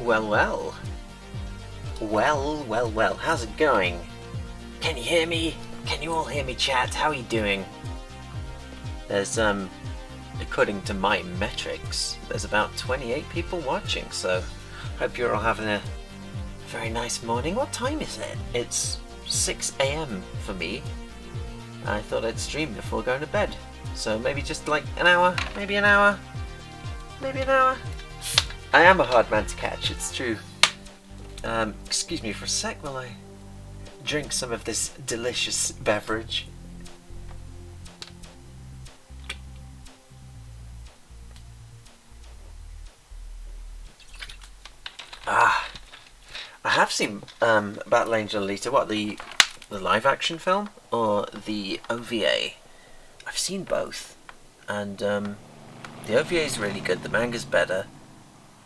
Well, well. Well, how's it going? Can you hear me? Can you all hear me, chat? How are you doing? There's, according to my metrics, there's about 28 people watching, so hope you're all having a very nice morning. What time is it? It's 6 AM for me. I thought I'd stream before going to bed, so maybe just like an hour, maybe an hour. I am a hard man to catch, it's true. Excuse me for a sec while I drink some of this delicious beverage. I have seen Battle Angel Alita. What, the live action film or the OVA? I've seen both, and the OVA is really good. The manga's better,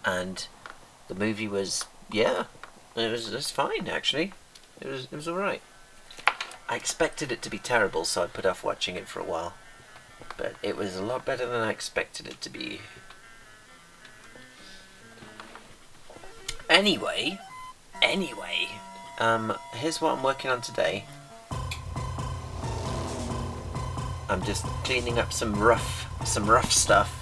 and the movie was it was fine actually. It was alright. I expected it to be terrible, so I put off watching it for a while, but it was a lot better than I expected it to be. Anyway, here's what I'm working on today. I'm just cleaning up some rough stuff.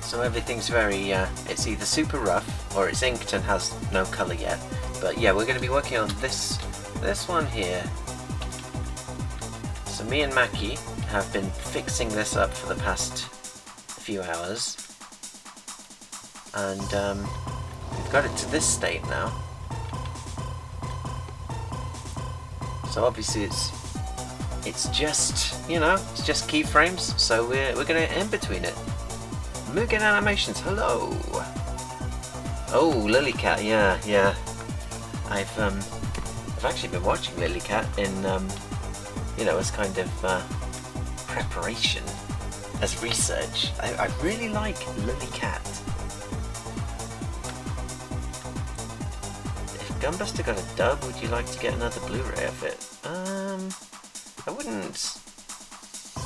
So everything's very, it's either super rough or it's inked and has no colour yet. But yeah, we're going to be working on this one here. So me and Mackie have been fixing this up for the past few hours. And we've got it to this state now. So obviously it's just, it's just keyframes. So we're going to in between it. Mugen Animations, hello! Oh, Lilycat, yeah. I've actually been watching Lilycat in, as kind of preparation, as research. I really like Lilycat. If Gunbuster got a dub, would you like to get another Blu-ray of it? I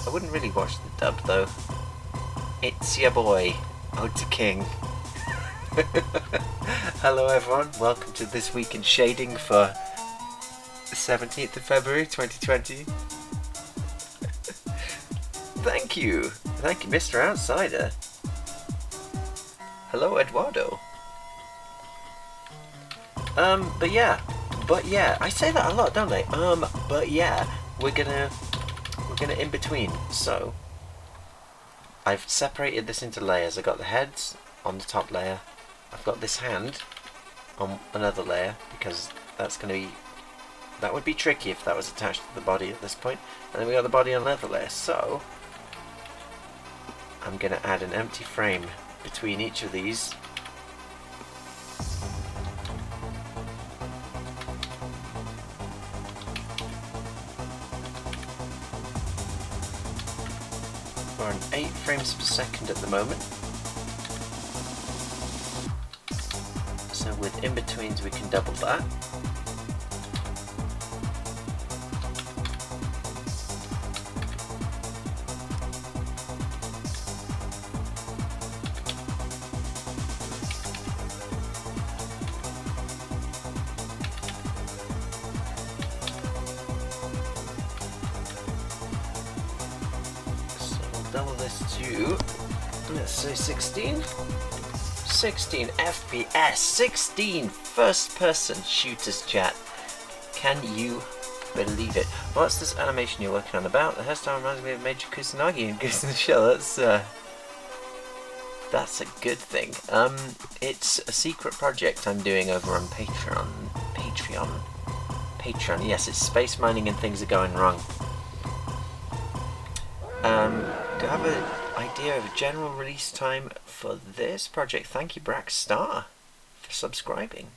wouldn't really watch the dub though. It's your boy, Ota King. Hello everyone, welcome to This Week in Shading for the 17th of February 2020. Thank you, Mr. Outsider. Hello Eduardo. But yeah, I say that a lot, don't I? But yeah, we're gonna in between, so I've separated this into layers. I've got the heads on the top layer. I've got this hand on another layer because that would be tricky if that was attached to the body at this point. And then we got the body on another layer. So I'm going to add an empty frame between each of these. We're on 8 frames per second at the moment. So with in-betweens we can double that. Double this to, let's say 16 FPS, 16 first person shooters, chat. Can you believe it? What's this animation you're working on about? The hairstyle reminds me of Major Kusanagi in Ghost in the Shell. That's a good thing. It's a secret project I'm doing over on Patreon, yes, it's space mining and things are going wrong. Do I have an idea of a general release time for this project? Thank you, Brackstar, for subscribing.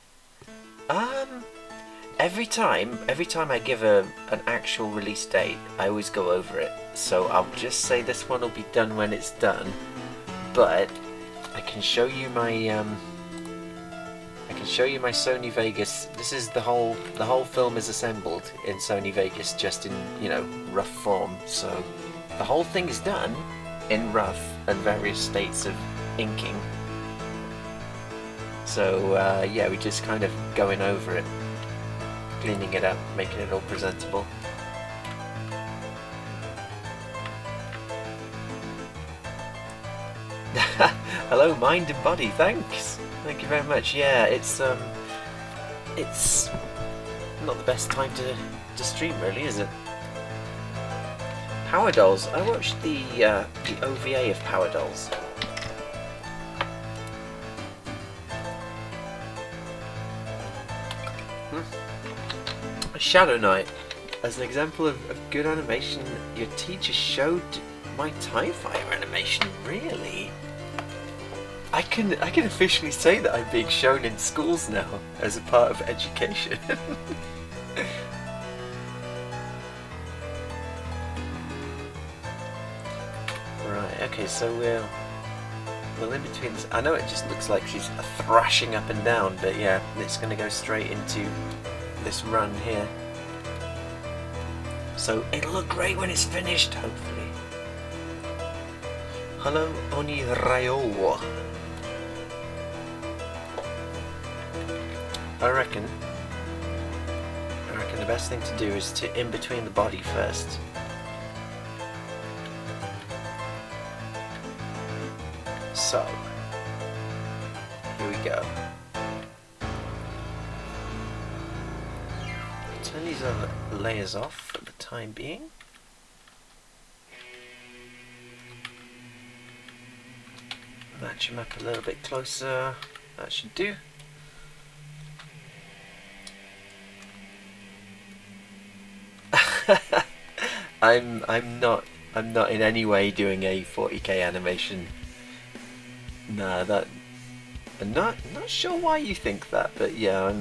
Every time I give an actual release date, I always go over it. So I'll just say this one will be done when it's done. But I can show you my show you my Sony Vegas. This is the whole film is assembled in Sony Vegas, just in, you know, rough form. So the whole thing is done in rough and various states of inking. So yeah, we're just kind of going over it, cleaning it up, making it all presentable. Hello, mind and body. Thanks. Thank you very much. Yeah, it's not the best time to stream, really, is it? Power Dolls. I watched the OVA of Power Dolls. Shadow Knight. As an example of good animation, your teacher showed my TIE Fighter animation. Really? I can officially say that I'm being shown in schools now as a part of education. Right, okay, so we're in between this. I know it just looks like she's thrashing up and down, but yeah, it's going to go straight into this run here. So it'll look great when it's finished, hopefully. Hello, Oni Rayo. I reckon the best thing to do is to in between the body first. So, here we go. Turn these other layers off for the time being. Match them up a little bit closer. That should do. I'm not in any way doing a 40k animation. Nah, I'm not sure why you think that, but yeah,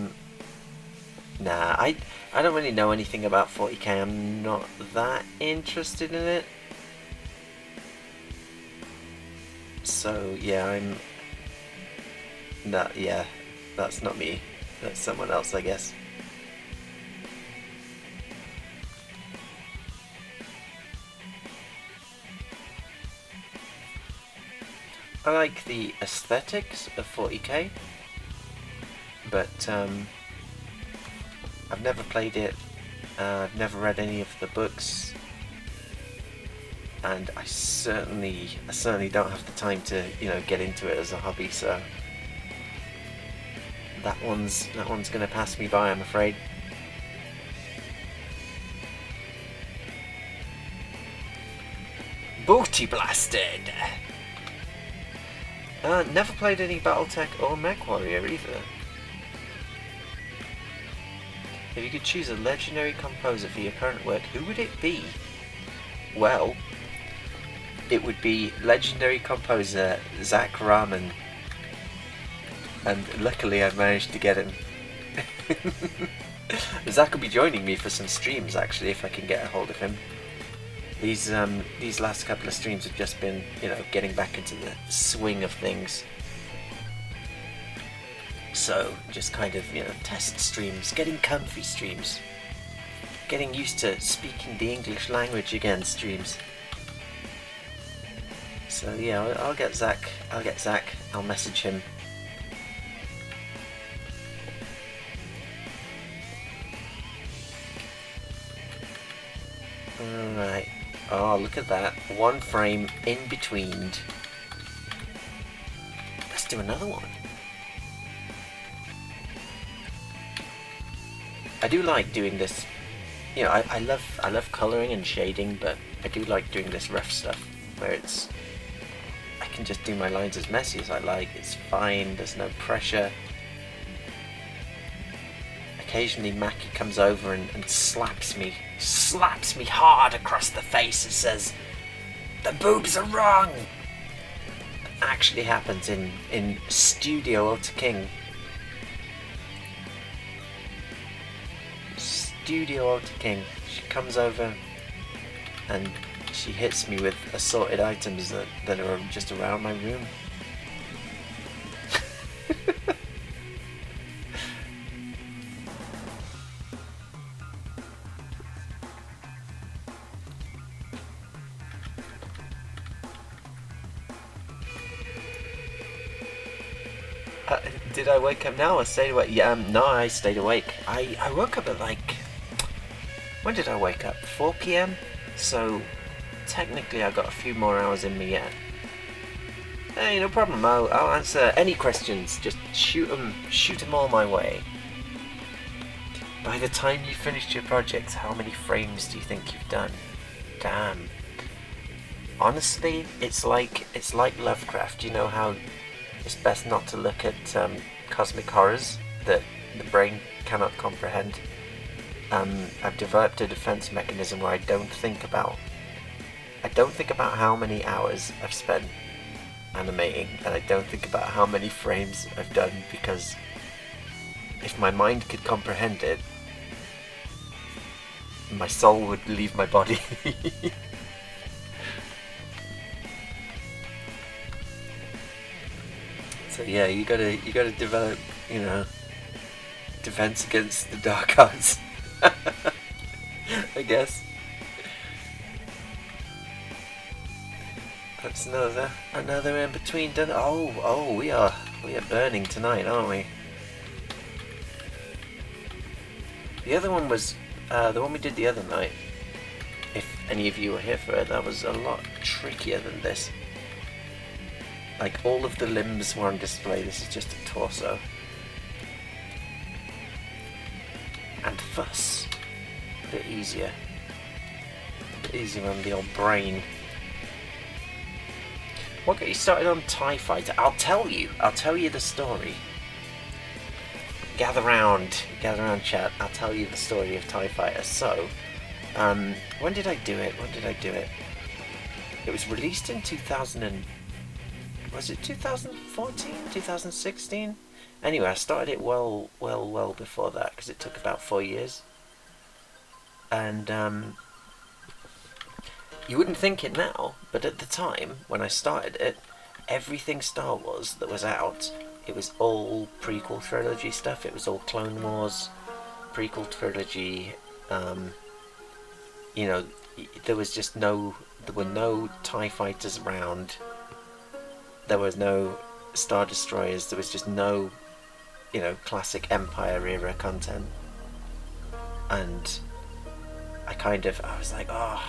nah, I don't really know anything about 40k. I'm not that interested in it. So yeah, that's not me. That's someone else, I guess. I like the aesthetics of 40k, but I've never played it, I've never read any of the books, and I certainly don't have the time to, you know, get into it as a hobby, so that one's gonna pass me by, I'm afraid. Booty blasted! Never played any Battletech or MechWarrior either. If you could choose a legendary composer for your current work, who would it be? Well, it would be legendary composer Zach Rahman. And luckily I managed to get him. Zach will be joining me for some streams actually, if I can get a hold of him. These last couple of streams have just been, you know, getting back into the swing of things. So, just kind of, you know, test streams, getting comfy streams. Getting used to speaking the English language again streams. So yeah, I'll get Zach, I'll message him. Alright. Oh, look at that. One frame in between. Let's do another one. I do like doing this. You know, I love colouring and shading, but I do like doing this rough stuff where it's, I can just do my lines as messy as I like. It's fine. There's no pressure. Occasionally Mackie comes over and slaps me hard across the face and says, "The boobs are wrong." It actually happens in Studio Ultra King. Studio Ultra King. She comes over and she hits me with assorted items that are just around my room. Did I wake up now or stayed awake? Yeah, no, I stayed awake. I woke up at like... When did I wake up? 4 p.m? So, technically I got a few more hours in me yet. Hey, no problem. I'll answer any questions. Just shoot them all my way. By the time you finished your project, how many frames do you think you've done? Damn. Honestly, it's like Lovecraft. You know how it's best not to look at cosmic horrors that the brain cannot comprehend. I've developed a defense mechanism where I don't think about how many hours I've spent animating, and I don't think about how many frames I've done, because if my mind could comprehend it, my soul would leave my body. So yeah, you gotta develop, you know, defense against the dark arts. I guess. That's another in between done. Oh, we are burning tonight, aren't we? The other one was the one we did the other night. If any of you were here for it, that was a lot trickier than this. Like, all of the limbs were on display. This is just a torso. And thus, a bit easier. A bit easier on the old brain. What got you started on TIE Fighter? I'll tell you the story. Gather round, chat. I'll tell you the story of TIE Fighter. So, when did I do it? It was released in 2000 was it 2014? 2016? Anyway, I started it well before that, because it took about 4 years. And, you wouldn't think it now, but at the time, when I started it, everything Star Wars that was out, it was all prequel trilogy stuff. It was all Clone Wars, prequel trilogy. You know, there were no TIE Fighters around. There was no Star Destroyers. There was just no, you know, classic Empire era content. And I was like, oh,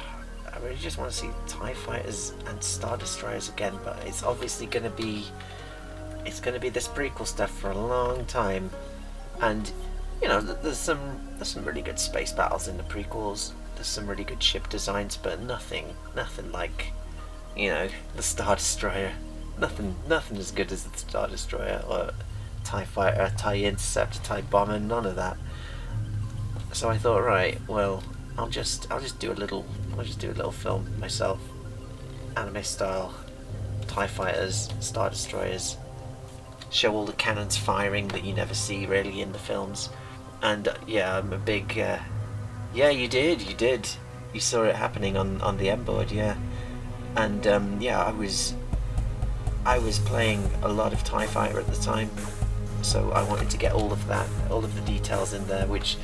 I really just want to see TIE Fighters and Star Destroyers again, but it's obviously going to be this prequel stuff for a long time. And, you know, there's some really good space battles in the prequels. There's some really good ship designs, but nothing like, you know, the Star Destroyer. Nothing as good as the Star Destroyer or TIE Fighter, TIE Interceptor, TIE Bomber, none of that. So I thought, right, well, I'll just do a little film myself, anime style, TIE Fighters, Star Destroyers, show all the cannons firing that you never see really in the films. And yeah, I'm a big yeah, you did, you saw it happening on the M board, yeah. And yeah, I was playing a lot of TIE Fighter at the time, so I wanted to get all of the details in there, which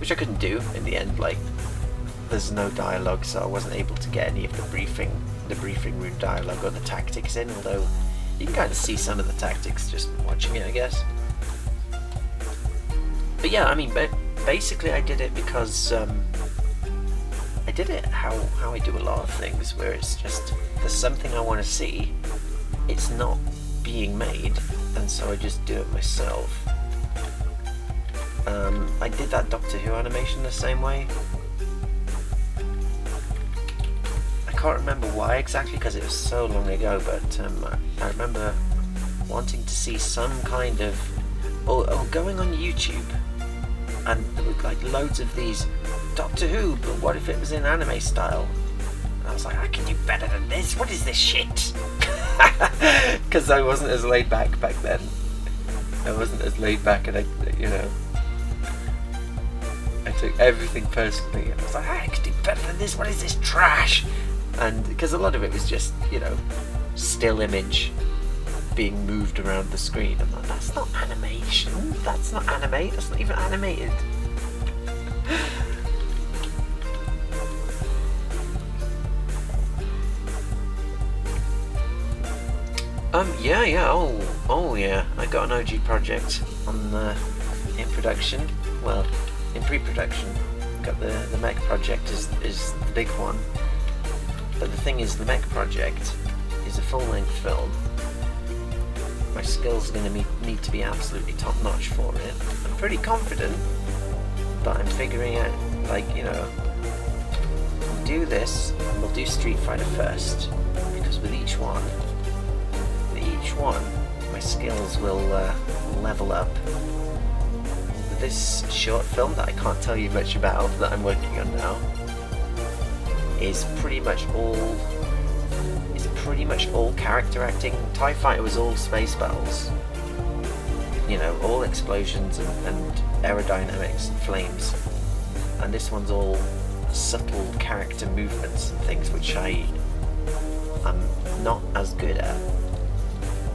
I couldn't do in the end. Like, there's no dialogue, so I wasn't able to get any of the briefing room dialogue or the tactics in, although you can kind of see some of the tactics just watching it, I guess. But yeah, I mean, basically I did it because I did it how I do a lot of things, where it's just, there's something I want to see, it's not being made, and so I just do it myself. I did that Doctor Who animation the same way. I can't remember why exactly, because it was so long ago, but I remember wanting to see some kind of, or going on YouTube, and there were like loads of these Doctor Who, but what if it was in anime style? And I was like, I can do better than this. What is this shit? Because I wasn't as laid back then. I wasn't as laid back, and I took everything personally. I was like, I can do better than this. What is this trash? And because a lot of it was just, you know, still image being moved around the screen. I'm like, that's not animation. That's not animate. That's not even animated. Yeah. Oh yeah, I got an OG project on in production. Well, in pre-production. Got the mech project is the big one. But the thing is, the mech project is a full-length film. My skills are going to need to be absolutely top-notch for it. I'm pretty confident, but I'm figuring out, like, you know, we'll do this, and we'll do Street Fighter first, because with each one, my skills will level up. With this short film that I can't tell you much about, that I'm working on now, is pretty much all character acting. TIE Fighter was all space battles, you know, all explosions and aerodynamics and flames, and this one's all subtle character movements and things which I'm not as good at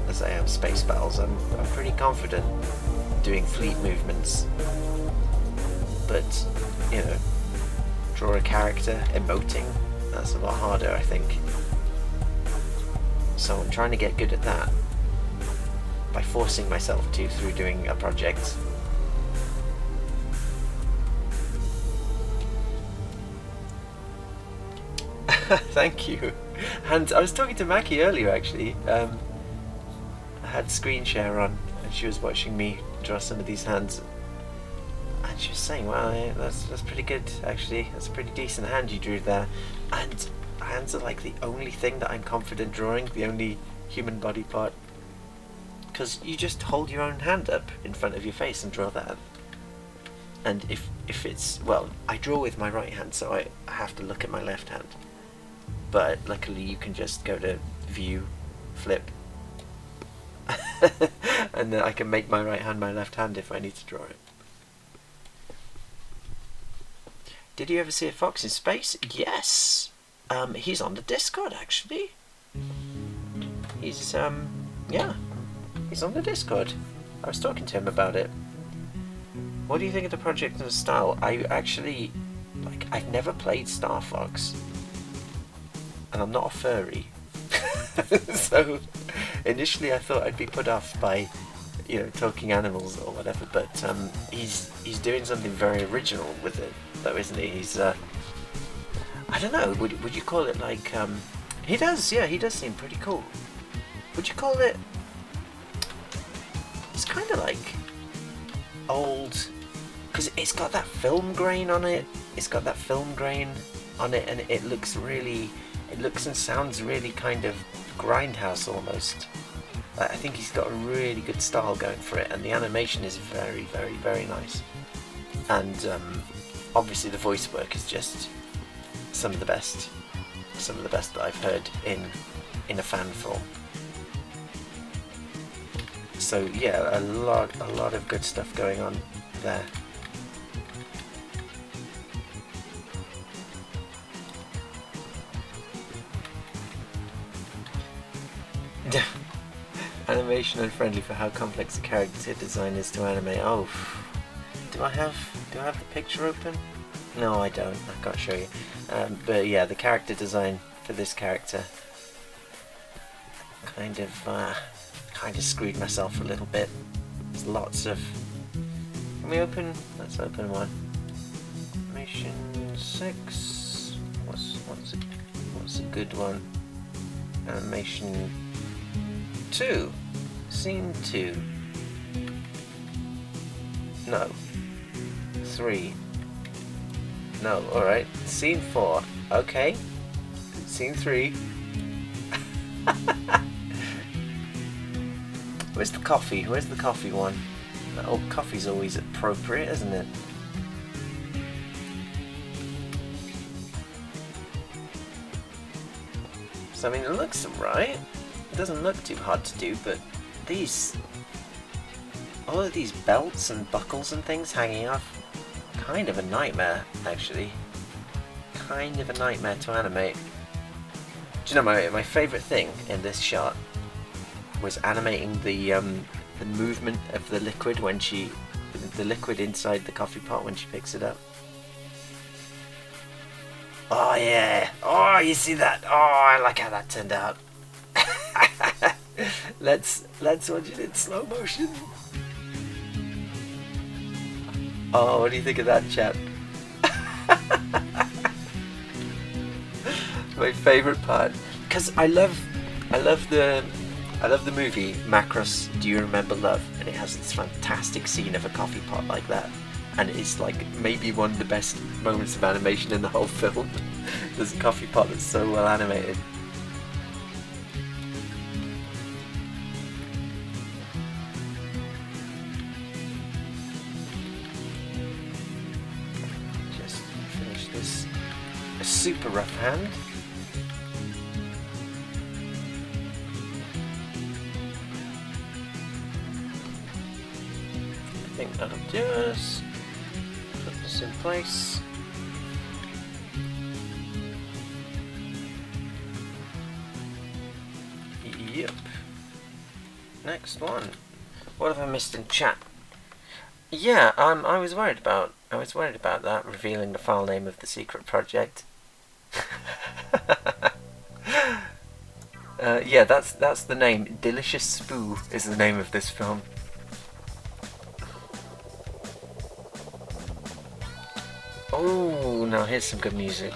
as I am space battles. I'm pretty confident doing fleet movements, but you know, draw a character emoting, that's a lot harder, I think. So I'm trying to get good at that by forcing myself to through doing a project. Thank you. And I was talking to Mackie earlier actually. I had screen share on and she was watching me draw some of these hands, and she was saying, wow, yeah, that's pretty good actually. That's a pretty decent hand you drew there. And hands are like the only thing that I'm confident drawing, the only human body part, because you just hold your own hand up in front of your face and draw that. And if it's, well, I draw with my right hand, so I have to look at my left hand, but luckily you can just go to view, flip, and then I can make my right hand my left hand if I need to draw it. Did you ever see a fox in space? Yes. He's on the Discord actually. He's yeah, he's on the Discord. I was talking to him about it. What do you think of the project and the style? I actually, like, I've never played Star Fox, and I'm not a furry. So initially I thought I'd be put off by, you know, talking animals or whatever, but he's doing something very original with it though, isn't he? He's I don't know, would you call it like, he does seem pretty cool. Would you call it, it's kind of like old, because it's got that film grain on it, and it looks and sounds really kind of grindhouse almost. I think he's got a really good style going for it, and the animation is very, very, very nice. And obviously the voice work is just some of the best that I've heard in a fan film. So yeah, a lot of good stuff going on there. Animation unfriendly for how complex the character design is to animate. Oh, do I have the picture open? No, I don't. I can't show you. But yeah, the character design for this character kind of screwed myself a little bit. There's lots of. Can we open? Let's open one. Animation 6. What's a good one? Animation 2. Scene 2. No. 3. No, alright. Scene 4. Okay. Scene 3. Where's the coffee? Where's the coffee one? Oh, coffee's always appropriate, isn't it? So, I mean, it looks alright. It doesn't look too hard to do, but all of these belts and buckles and things hanging off, kind of a nightmare, actually. Kind of a nightmare to animate. Do you know, my favourite thing in this shot was animating the movement of the liquid when the liquid inside the coffee pot when she picks it up. Oh yeah! Oh, you see that? Oh, I like how that turned out. Let's watch it in slow motion. Oh, what do you think of that, chap? My favourite part, because I love the movie Macross Do You Remember Love, and it has this fantastic scene of a coffee pot like that, and it's like maybe one of the best moments of animation in the whole film. There's a coffee pot that's so well animated. Just finish this. A super rough hand. I think that'll do us. Put this in place. Yep. Next one. What have I missed in chat? Yeah, I was worried about that, revealing the file name of the secret project. Yeah, that's the name. Delicious Spoo is the name of this film. Oh, now here's some good music.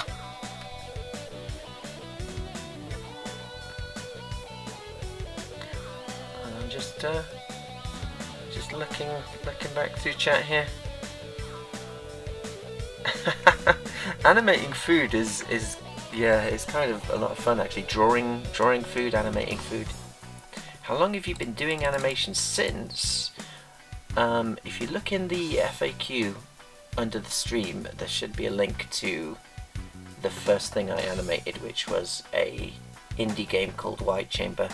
I'm just looking back through chat here. Animating food is yeah, it's kind of a lot of fun actually. Drawing food, animating food. How long have you been doing animation since? If you look in the FAQ under the stream, there should be a link to the first thing I animated, which was a indie game called White Chamber,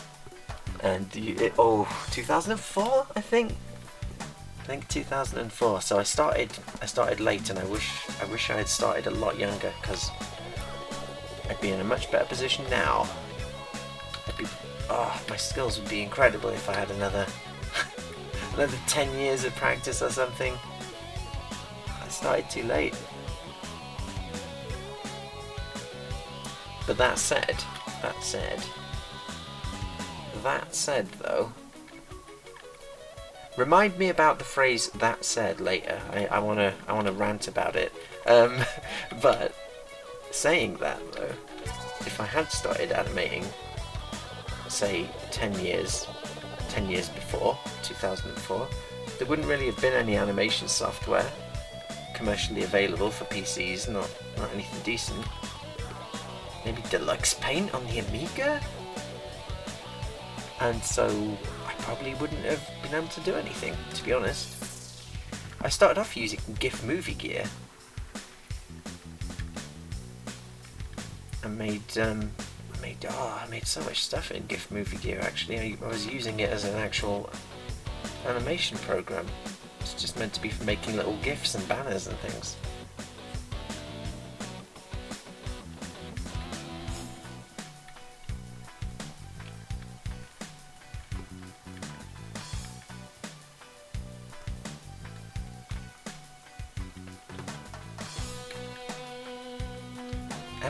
and 2004, I think 2004. So I started late, and I wish I had started a lot younger, because I'd be in a much better position now. My skills would be incredible if I had another 10 years of practice or something. I started too late. But that said though, remind me about the phrase "that said" later. I wanna rant about it. But saying that though, if I had started animating, say 10 years before 2004, there wouldn't really have been any animation software commercially available for PCs. Not anything decent. Maybe Deluxe Paint on the Amiga, and so I probably wouldn't have been able to do anything, to be honest. I started off using GIF Movie Gear. I made so much stuff in GIF Movie Gear actually. I was using it as an actual animation program. It's just meant to be for making little GIFs and banners and things.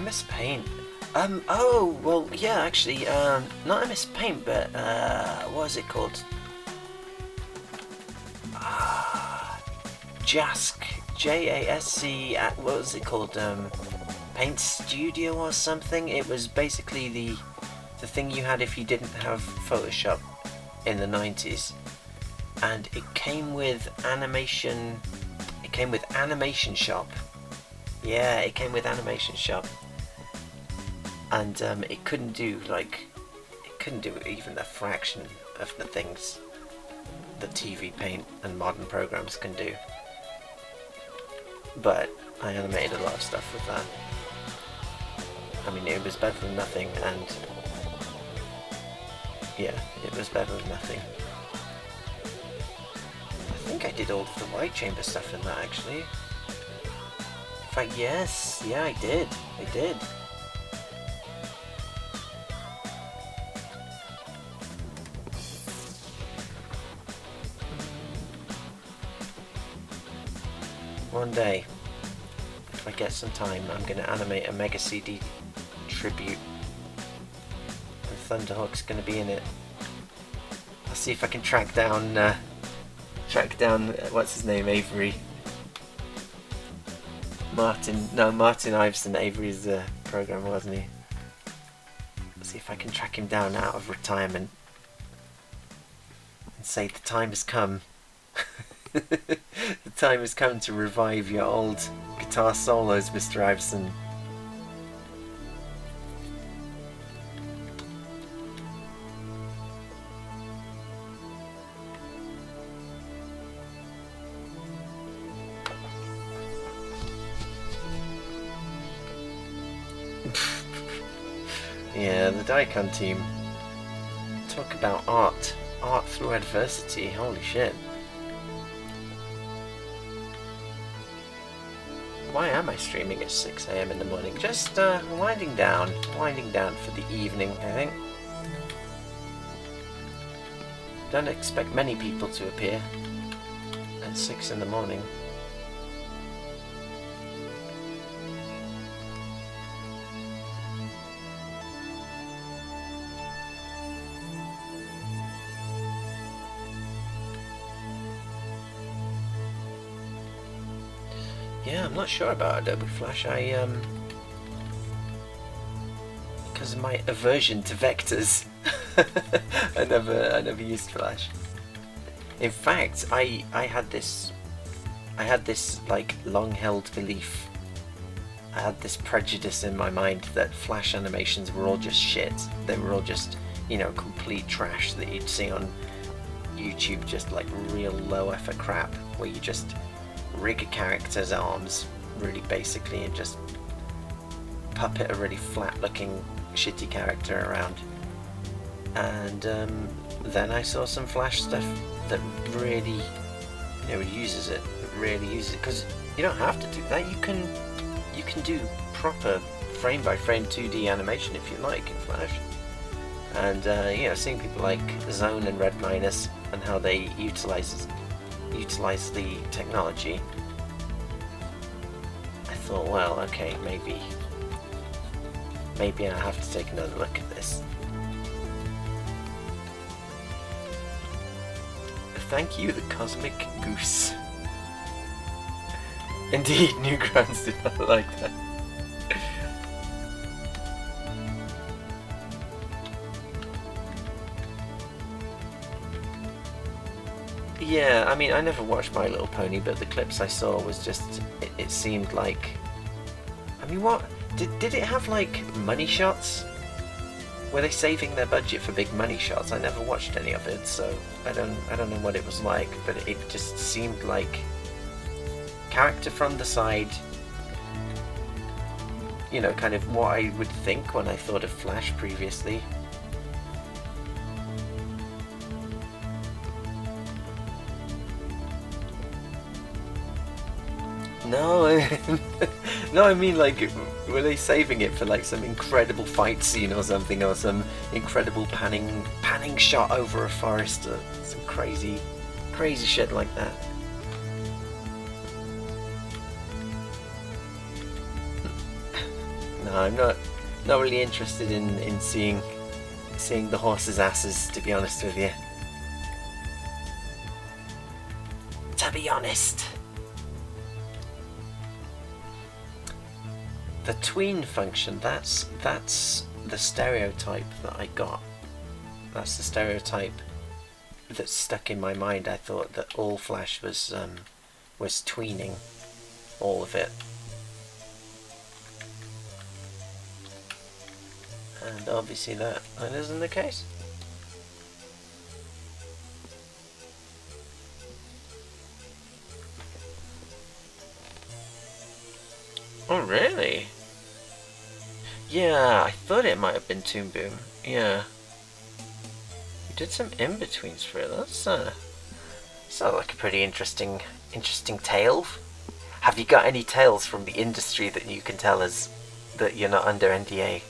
MS Paint. Oh, well, yeah, actually, not MS Paint, but, what is it called? Jask. Jasc, what was it called? Paint Studio or something? It was basically the thing you had if you didn't have Photoshop in the 90s. And it came with Animation Shop. Yeah, it came with Animation Shop. And it couldn't do even a fraction of the things that TVPaint and modern programs can do. But I animated a lot of stuff with that. I mean, it was better than nothing, and yeah, it was better than nothing. I think I did all of the White Chamber stuff in that actually. In fact, yes, yeah, I did. One day, if I get some time, I'm going to animate a Mega CD tribute, and Thunderhawk's going to be in it. I'll see if I can track down what's his name, Avery. Martin Iveson. Avery's programmer, wasn't he? Let's see if I can track him down out of retirement and say the time has come. The time has come to revive your old guitar solos, Mr. Iveson. Yeah, the Daikon team. Talk about art through adversity. Holy shit. Why am I streaming at 6 AM in the morning? Just winding down for the evening, I think. Don't expect many people to appear at 6 in the morning. Yeah, I'm not sure about Adobe Flash. Because of my aversion to vectors, I never used Flash. In fact, I had this like long-held belief. I had this prejudice in my mind that Flash animations were all just shit. They were all just, you know, complete trash that you'd see on YouTube, just like real low effort crap where you just rig a character's arms really basically and just puppet a really flat looking shitty character around. And then I saw some Flash stuff that really, you know, uses it, because you don't have to do that. You can do proper frame by frame 2D animation if you like in Flash. And you know, seeing people like Zone and Red Minus and how they utilize the technology, I thought, well, okay, maybe I have to take another look at this. Thank you, the Cosmic Goose. Indeed, Newgrounds did not like that. Yeah, I mean, I never watched My Little Pony, but the clips I saw was just, it seemed like, I mean, what, did it have like money shots? Were they saving their budget for big money shots? I never watched any of it, so I don't know what it was like, but it just seemed like character from the side, you know, kind of what I would think when I thought of Flash previously. No, no, I mean, like, were they saving it for like some incredible fight scene or something, or some incredible panning shot over a forest, or some crazy shit like that? No, I'm not really interested in seeing the horses' asses, to be honest with you. To be honest. The tween function, that's the stereotype that I got. That's the stereotype that's stuck in my mind. I thought that all Flash was tweening, all of it. And obviously that isn't the case. Oh, really? Yeah, I thought it might have been Toon Boom. Yeah. You did some in-betweens for it. That's sounds like a pretty interesting tale. Have you got any tales from the industry that you can tell us that you're not under NDA?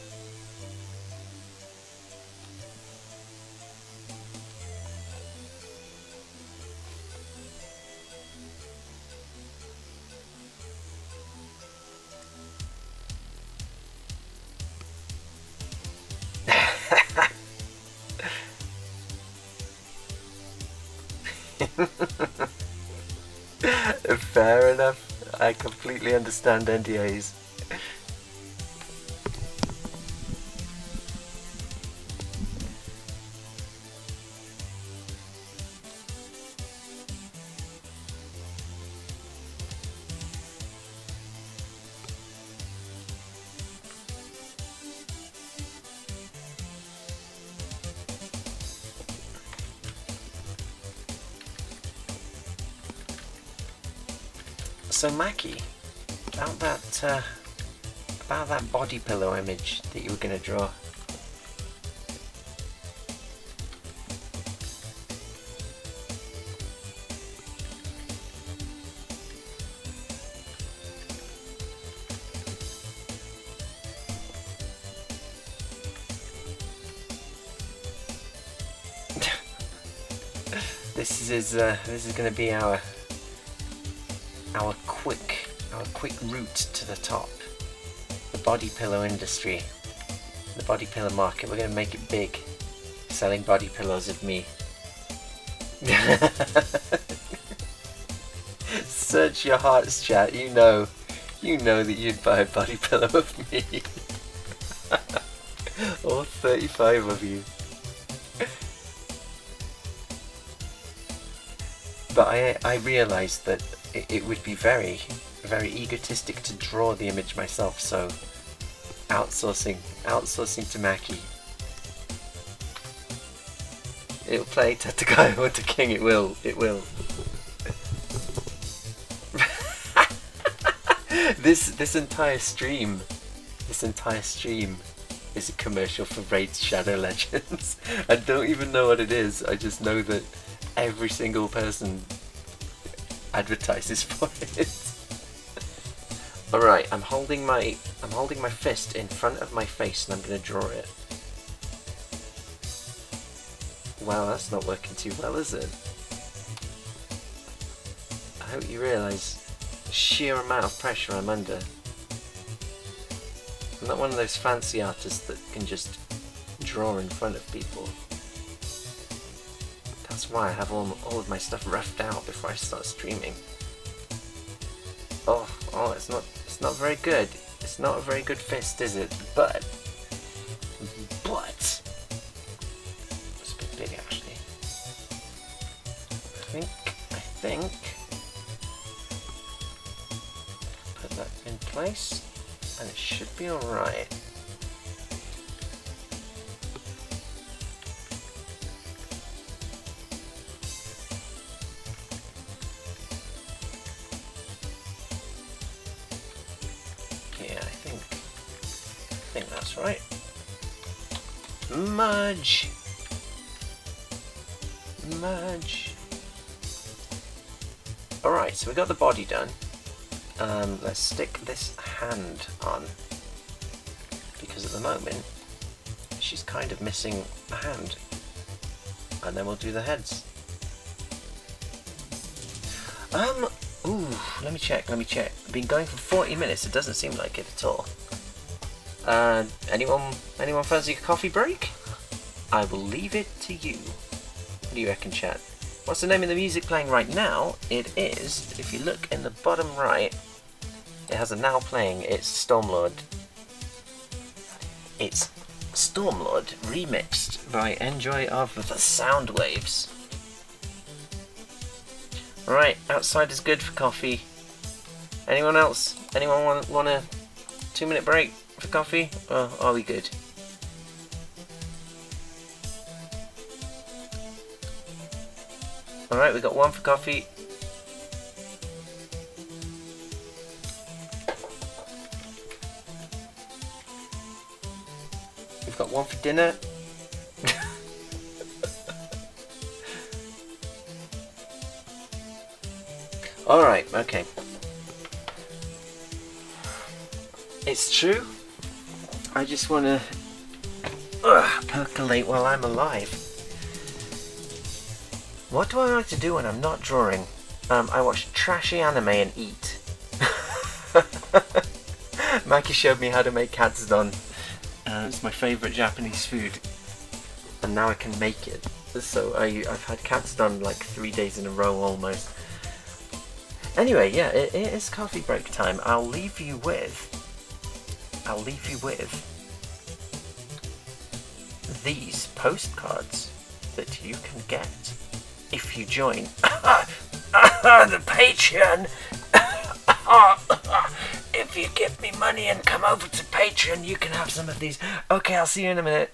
Fair enough. I completely understand NDAs. So Mackie, about that body pillow image that you were going to draw. This is going to be our quick route to the top. The body pillow industry, the body pillow market. We're going to make it big, selling body pillows of me. Search your hearts, chat. You know that you'd buy a body pillow of me. All 35 of you. But I realised that it would be very egotistic to draw the image myself, so outsourcing to Mackie. It'll play Tatakai or to King, it will. This entire stream is a commercial for Raid Shadow Legends. I don't even know what it is, I just know that every single person advertises for it. Alright, I'm holding my fist in front of my face and I'm gonna draw it. Wow, that's not working too well, is it? I hope you realise the sheer amount of pressure I'm under. I'm not one of those fancy artists that can just draw in front of people. That's why I have all of my stuff roughed out before I start streaming. Oh, it's not very good. It's not a very good fist, is it? But it's a bit big actually. I think put that in place and it should be alright. I think that's right. Merge. Alright, so we got the body done. Let's stick this hand on, because at the moment she's kind of missing a hand, and then we'll do the heads. Ooh, let me check. I've been going for 40 minutes, it doesn't seem like it at all. Anyone fancy a coffee break? I will leave it to you. What do you reckon, chat? What's the name of the music playing right now? It is, if you look in the bottom right, it has a now playing, it's Stormlord. It's Stormlord remixed by Enjoy of the Sound Waves. Right, outside is good for coffee. Anyone else? Anyone want a 2-minute break for coffee? Or are we good? Alright, we got one for coffee. We've got one for dinner. Alright, okay. It's true. I just want to percolate while I'm alive. What do I like to do when I'm not drawing? I watch trashy anime and eat. Maki showed me how to make katsudon. It's my favourite Japanese food. And now I can make it. So I've had cats done like 3 days in a row almost. Anyway, yeah, it is coffee break time. I'll leave you with these postcards that you can get if you join the Patreon. If you give me money and come over to Patreon, you can have some of these. Okay, I'll see you in a minute.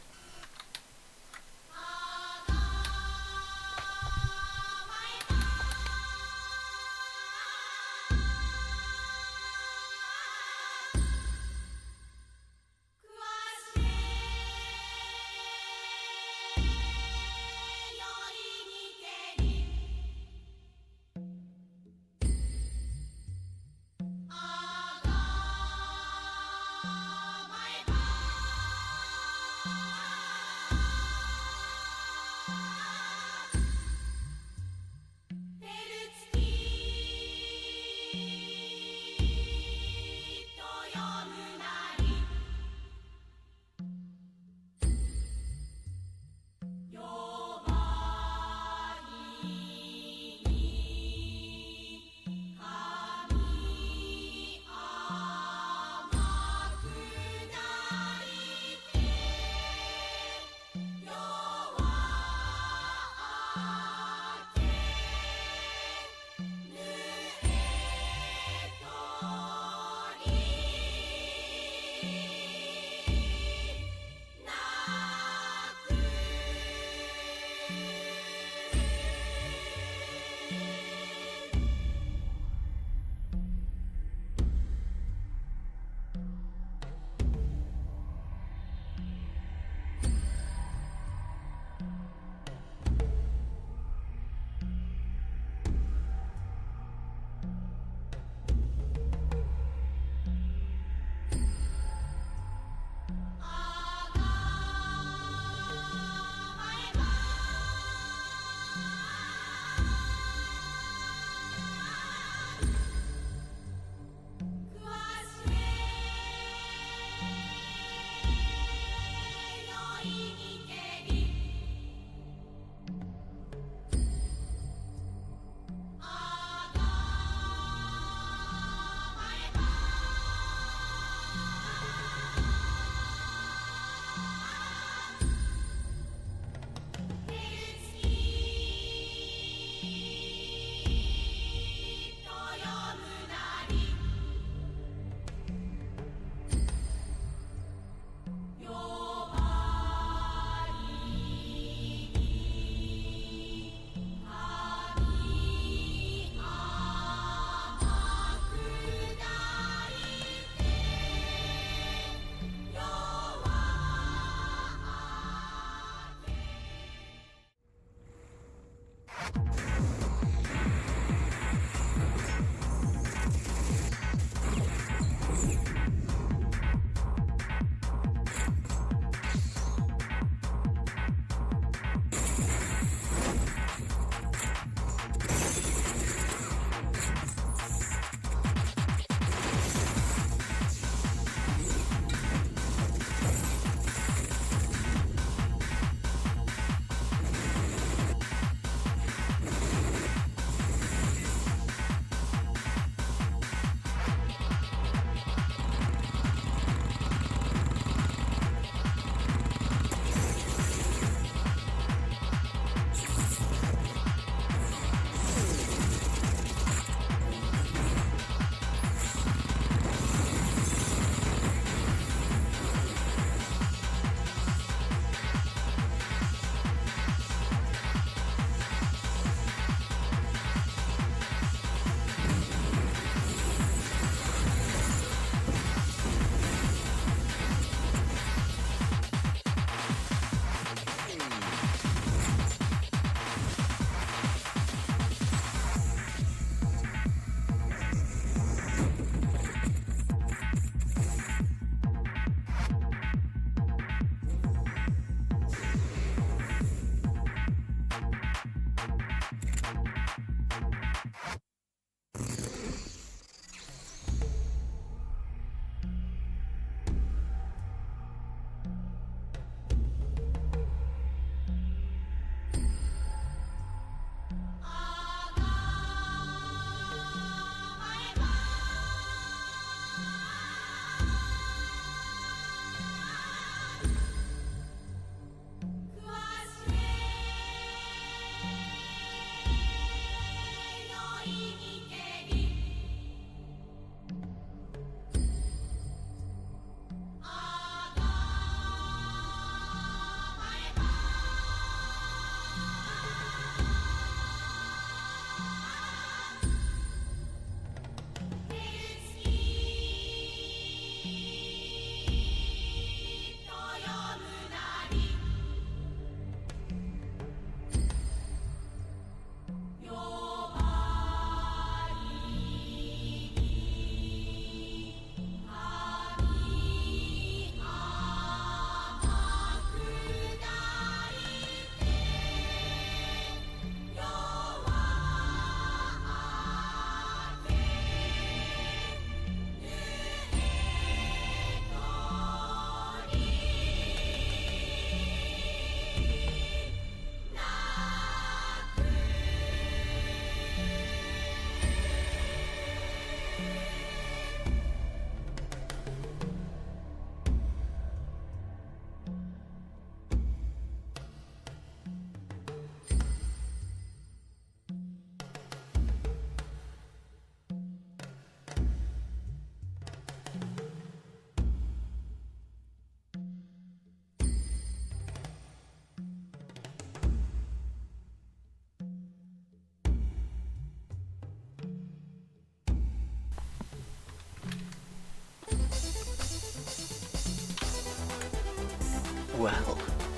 Well,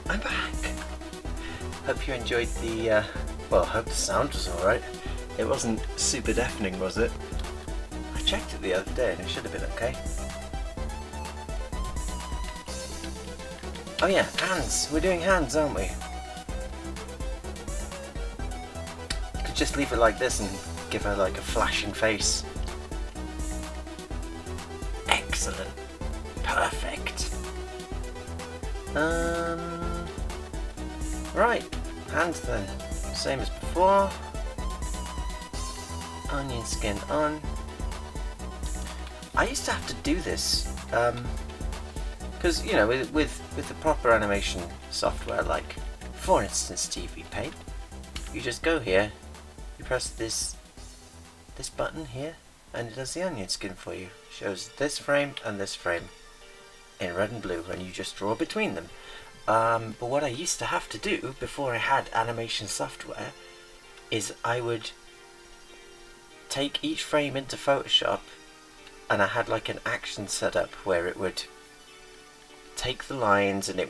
I'm back. Hope you enjoyed the, well, I hope the sound was alright. It wasn't super deafening, was it? I checked it the other day and it should have been okay. Oh yeah, hands. We're doing hands, aren't we? You could just leave it like this and give her like a flashing face. Excellent. Perfect. Right, hands then. Same as before. Onion skin on. I used to have to do this, because, you know, with the proper animation software, like, for instance, TVPaint, you just go here, you press this button here, and it does the onion skin for you. Shows this frame and this frame in red and blue, and you just draw between them. But what I used to have to do before I had animation software is I would take each frame into Photoshop, and I had like an action set up where it would take the lines and it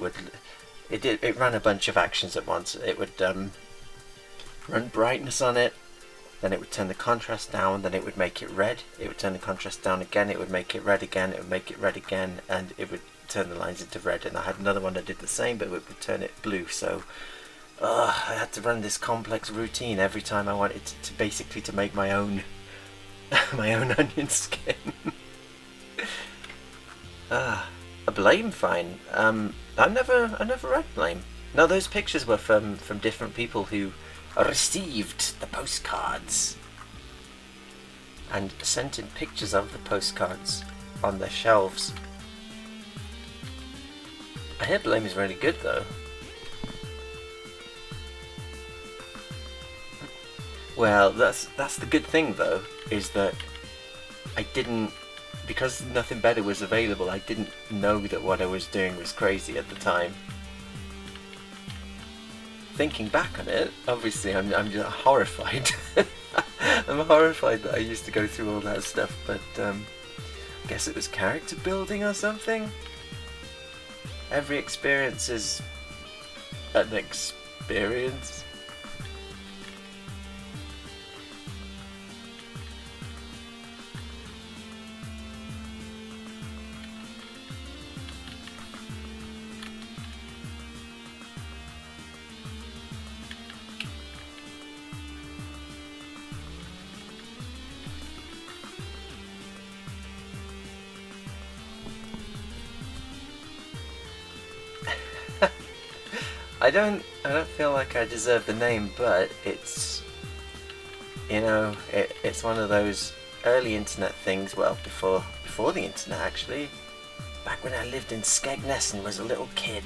ran a bunch of actions at once. It would run brightness on it, then it would turn the contrast down, then it would make it red, it would turn the contrast down again, it would make it red again, it would make it red again, and it would turn the lines into red. And I had another one that did the same, but it would turn it blue. So I had to run this complex routine every time I wanted to basically to make my own my own onion skin. A Blame fine. I never read Blame. No, those pictures were from different people who received the postcards and sent in pictures of the postcards on their shelves. I hear Blame is really good though. Well, that's the good thing though, is that I didn't, because nothing better was available, I didn't know that what I was doing was crazy at the time. Thinking back on it, obviously I'm just horrified. I'm horrified that I used to go through all that stuff, but I guess it was character building or something? Every experience is an experience. I don't feel like I deserve the name, but it's, you know, it's one of those early internet things. Well, before the internet actually. Back when I lived in Skegness and was a little kid,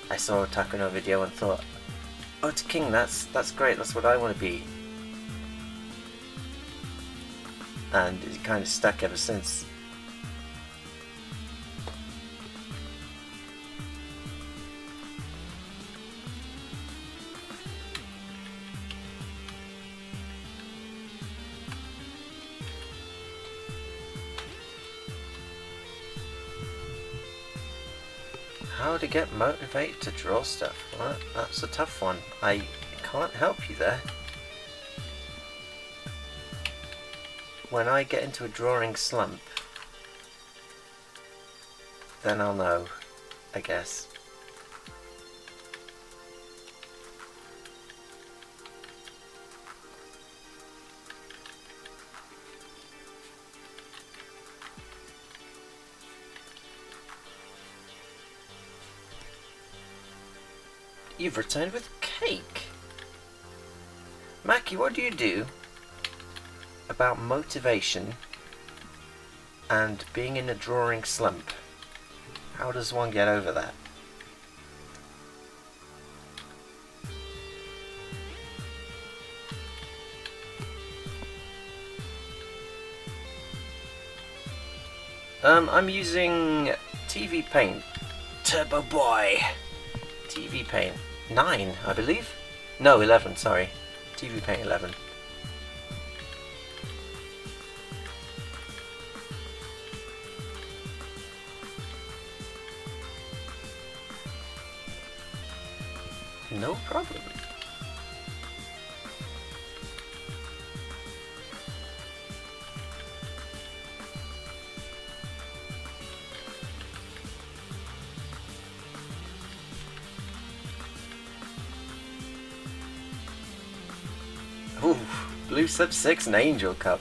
I saw a Takano video and thought, "Oh, it's King. That's great. That's what I want to be." And it kind of stuck ever since. How to get motivated to draw stuff? Well, that's a tough one. I can't help you there. When I get into a drawing slump, then I'll know, I guess. You've returned with cake. Mackie, what do you do about motivation and being in a drawing slump? How does one get over that? I'm using TVPaint. Turbo Boy. TVPaint 9, I believe. No, 11, sorry. TVPaint 11. No problem. Ooh, Blue Sub 6 and Angel Cup.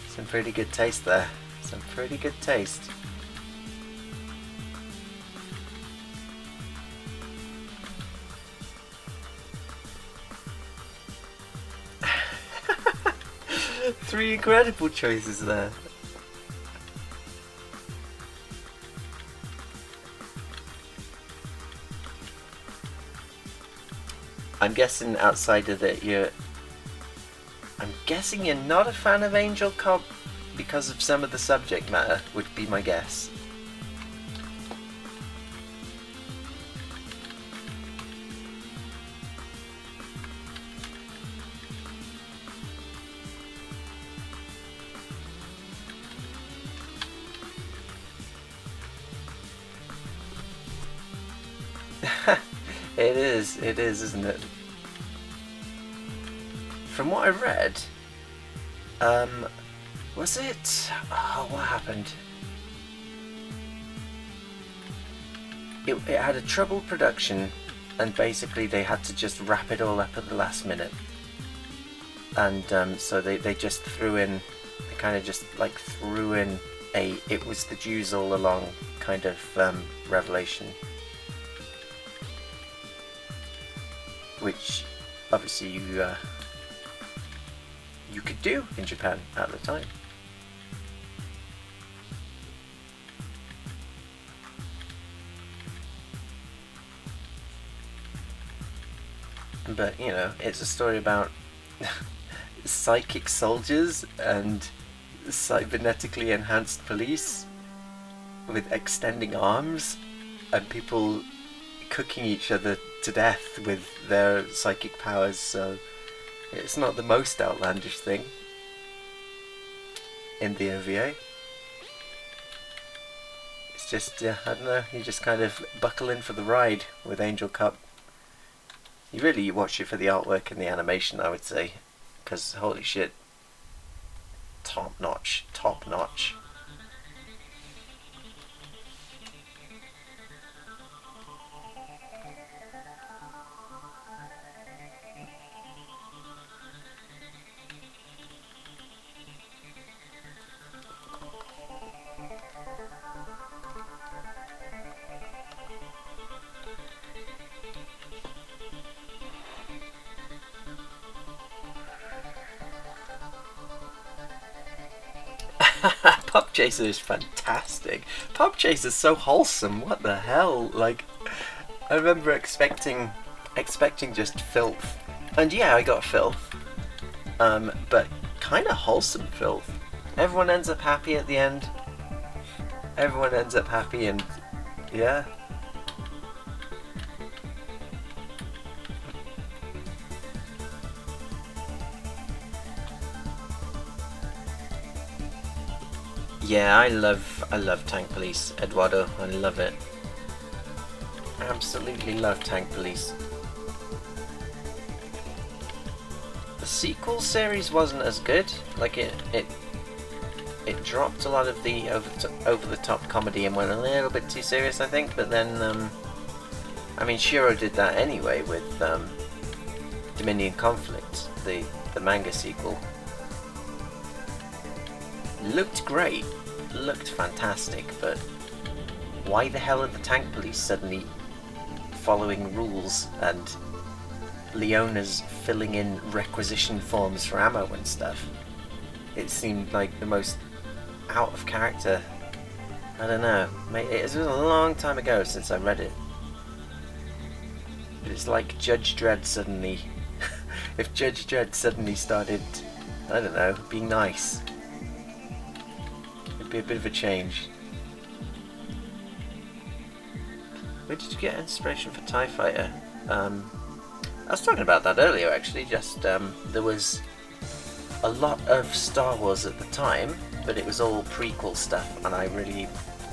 Some pretty good taste there. Some pretty good taste. Three incredible choices there. I'm guessing outside of that I'm guessing you're not a fan of Angel Cop because of some of the subject matter, would be my guess. It is, isn't it? From what I read, was it? Oh, what happened? It had a troubled production, and basically they had to just wrap it all up at the last minute. And so they just threw in, they kind of just like threw in a "it was the Jews all along" kind of revelation. Which obviously you could do in Japan at the time. But you know, it's a story about psychic soldiers and cybernetically enhanced police with extending arms and people cooking each other to death with their psychic powers, so it's not the most outlandish thing in the OVA. It's just, I don't know, you just kind of buckle in for the ride with Angel Cup. You watch it for the artwork and the animation, I would say, because holy shit, top notch. Pop Chaser is fantastic. Pop Chaser is so wholesome. What the hell? Like, I remember expecting just filth, and yeah, I got filth. But kind of wholesome filth. Everyone ends up happy at the end. Everyone ends up happy, and yeah. Yeah, I love Tank Police, Eduardo. I love it. Absolutely love Tank Police. The sequel series wasn't as good. Like it dropped a lot of the over the top comedy and went a little bit too serious, I think. But then, I mean, Shiro did that anyway with Dominion Conflict, the manga sequel. Looked great, looked fantastic, but why the hell are the Tank Police suddenly following rules and Leona's filling in requisition forms for ammo and stuff? It seemed like the most out of character. I don't know, it was a long time ago since I read it. But it's like Judge Dredd suddenly, if Judge Dredd suddenly started, I don't know, being nice. Be a bit of a change. Where did you get inspiration for TIE Fighter? I was talking about that earlier actually, just there was a lot of Star Wars at the time, but it was all prequel stuff, and I really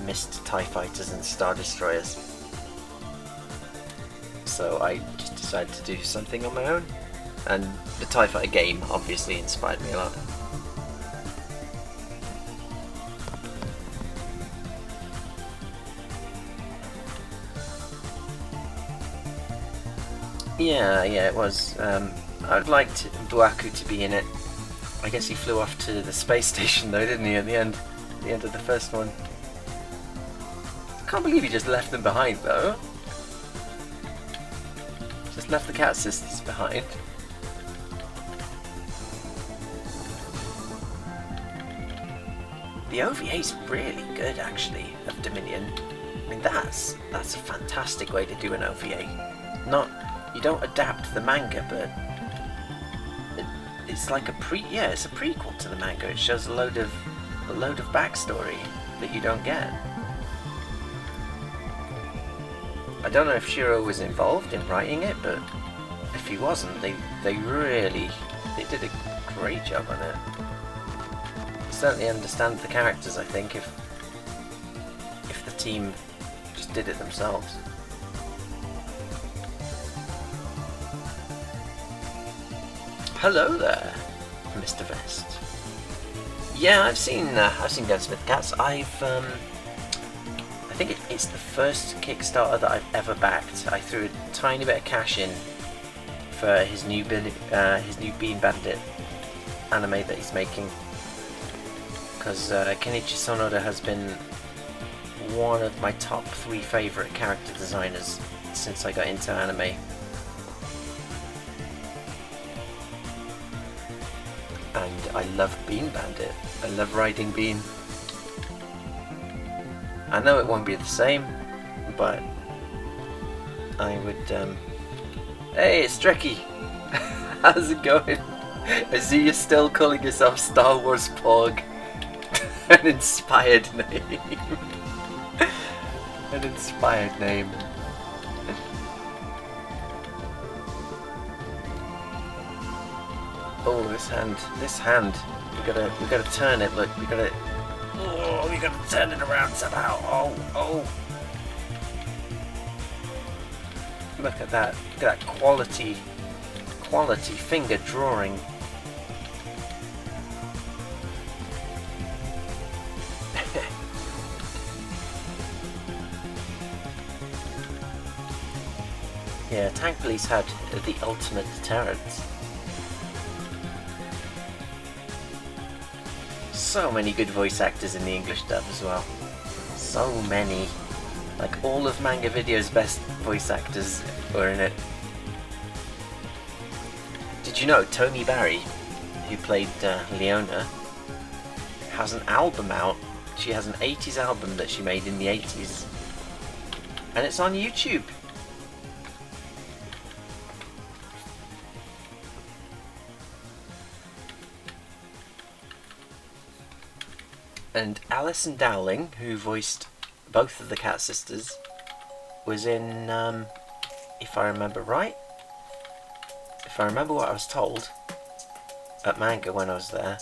missed TIE Fighters and Star Destroyers. so I just decided to do something on my own, and the TIE Fighter game obviously inspired me a lot. Yeah, it was. I'd liked Buaku to be in it. I guess he flew off to the space station though, didn't he, at the end of the first one. I can't believe he just left them behind though. Just left the Cat Sisters behind. The OVA's really good actually, of Dominion. I mean that's a fantastic way to do an OVA. You don't adapt the manga, but it's like it's a prequel to the manga. It shows a load of backstory that you don't get. I don't know if Shiro was involved in writing it, but if he wasn't, they did a great job on it. Certainly understand the characters, I think, if the team just did it themselves. Hello there, Mr. Vest. Yeah, I've seen Gunsmith Cats. I think it's the first Kickstarter that I've ever backed. I threw a tiny bit of cash in for his new Bean Bandit anime that he's making, because Kenichi Sonoda has been one of my top 3 favourite character designers since I got into anime. And I love Bean Bandit. I love riding Bean. I know it won't be the same, but I would... Hey, it's Trekkie! How's it going? I see you're still calling yourself Star Wars Porg. An inspired name. An inspired name. Oh, this hand. We gotta turn it. Look, we gotta turn it around somehow. Oh. Look at that. Look at that quality finger drawing. Yeah, Tank Police had the ultimate deterrent. So many good voice actors in the English dub as well. So many. Like all of Manga Video's best voice actors were in it. Did you know Tony Barry, who played Leona, has an album out? She has an 80s album that she made in the 80s. And it's on YouTube. And Alison Dowling, who voiced both of the Cat Sisters, was in, if I remember right, if I remember what I was told at Manga when I was there,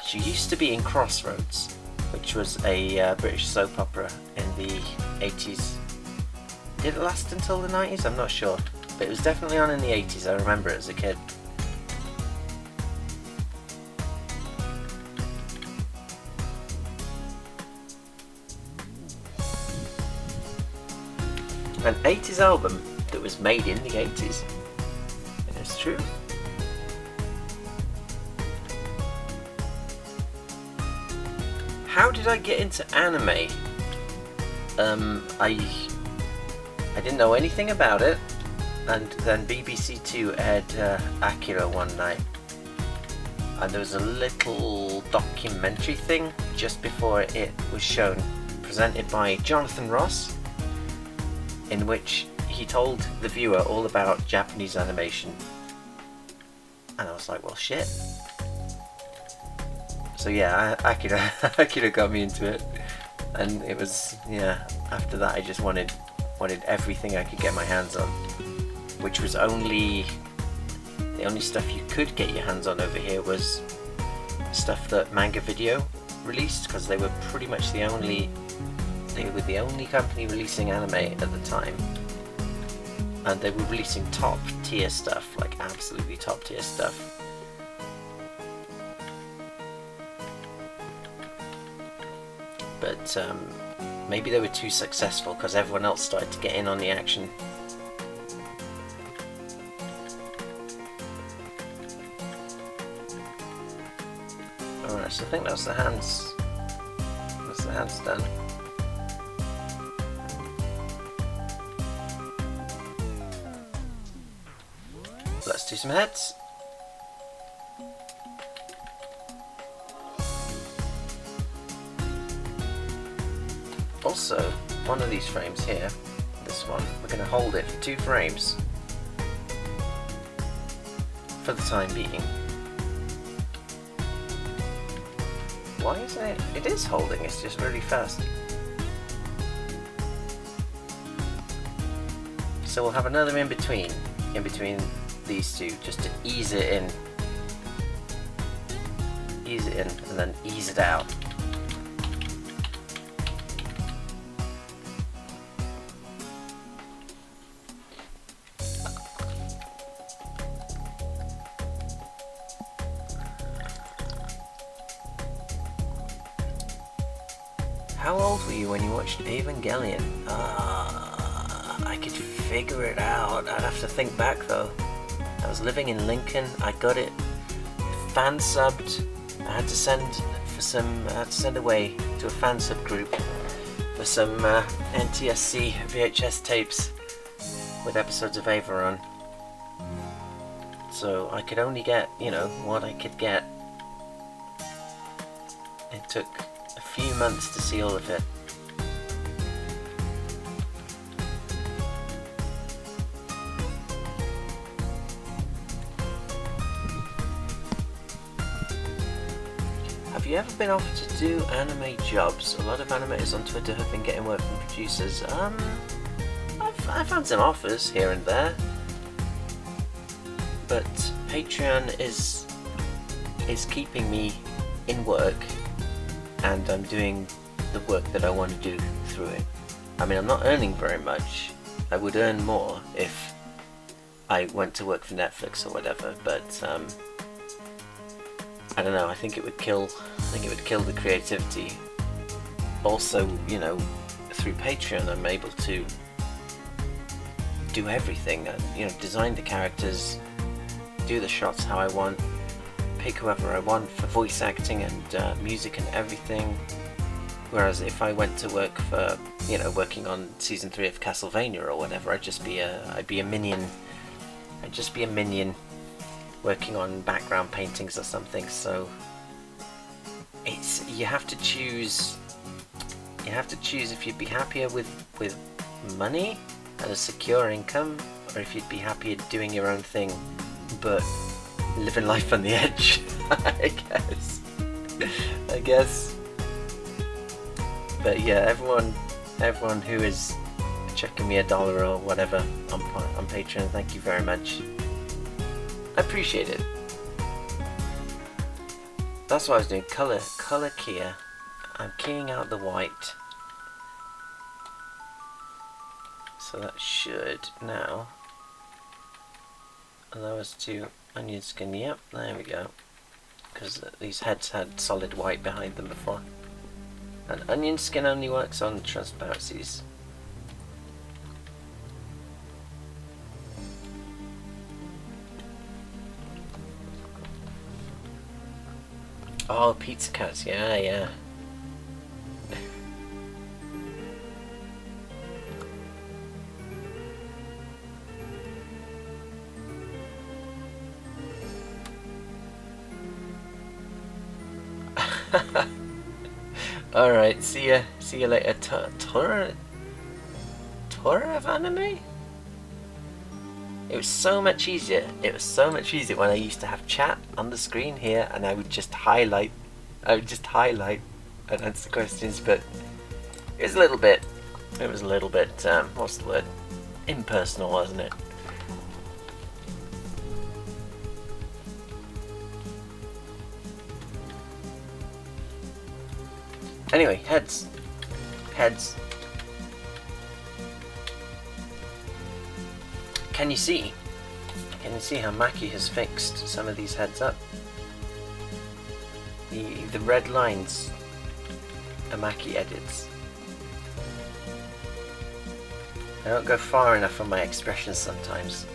she used to be in Crossroads, which was a British soap opera in the 80s. Did it last until the 90s? I'm not sure, but it was definitely on in the 80s. I remember it as a kid. An 80s album that was made in the 80s. It's true. How did I get into anime? I didn't know anything about it, and then BBC Two aired Akira one night, and there was a little documentary thing just before it was shown, presented by Jonathan Ross, in which he told the viewer all about Japanese animation, and I was like, well, shit. So yeah, Akira got me into it, and it was, yeah, after that I just wanted everything I could get my hands on, which was the only stuff you could get your hands on over here was stuff that Manga Video released, because they were pretty much the only company releasing anime at the time. and they were releasing top tier stuff, like absolutely top tier stuff. But maybe they were too successful because everyone else started to get in on the action. Alright, so I think that's the hands. That's the hands done. Let's do some heads. Also, one of these frames here, this one, we're going to hold it for 2 frames for the time being. Why isn't it? It is holding, it's just really fast. So we'll have another in between these two, just to ease it in. Ease it in and then ease it out. How old were you when you watched Evangelion? I could figure it out. I'd have to think back though. I was living in Lincoln. I got it fan subbed. I had to send away to a fan sub group for some NTSC VHS tapes with episodes of Ava on. So I could only get, you know, what I could get. It took a few months to see all of it. Have you ever been offered to do anime jobs? A lot of animators on Twitter have been getting work from producers. I've had some offers here and there, but Patreon is keeping me in work, and I'm doing the work that I want to do through it. I mean, I'm not earning very much. I would earn more if I went to work for Netflix or whatever, but I don't know. I think it would kill the creativity. Also, you know, through Patreon, I'm able to do everything. You know, design the characters, do the shots how I want, pick whoever I want for voice acting and music and everything. Whereas if I went to work for, you know, working on season 3 of Castlevania or whatever, I'd be a minion. I'd just be a minion working on background paintings or something. So you have to choose if you'd be happier with money and a secure income, or if you'd be happier doing your own thing but living life on the edge. I guess. But yeah, everyone who is checking me $1 or whatever on Patreon, thank you very much. I appreciate it. That's what I was doing. Color keyer. I'm keying out the white. So that should now allow us to onion skin. Yep, there we go. Because these heads had solid white behind them before. And onion skin only works on transparencies. Oh, pizza cuts, yeah. Alright, see you later. Tour of anime? It was so much easier. It was so much easier when I used to have chat on the screen here, and I would just highlight. And answer questions, but it was a little bit. What's the word? Impersonal, wasn't it? Anyway, heads. Can you see? Can you see how Mackie has fixed some of these heads up? The red lines are Mackie edits. I don't go far enough on my expressions sometimes.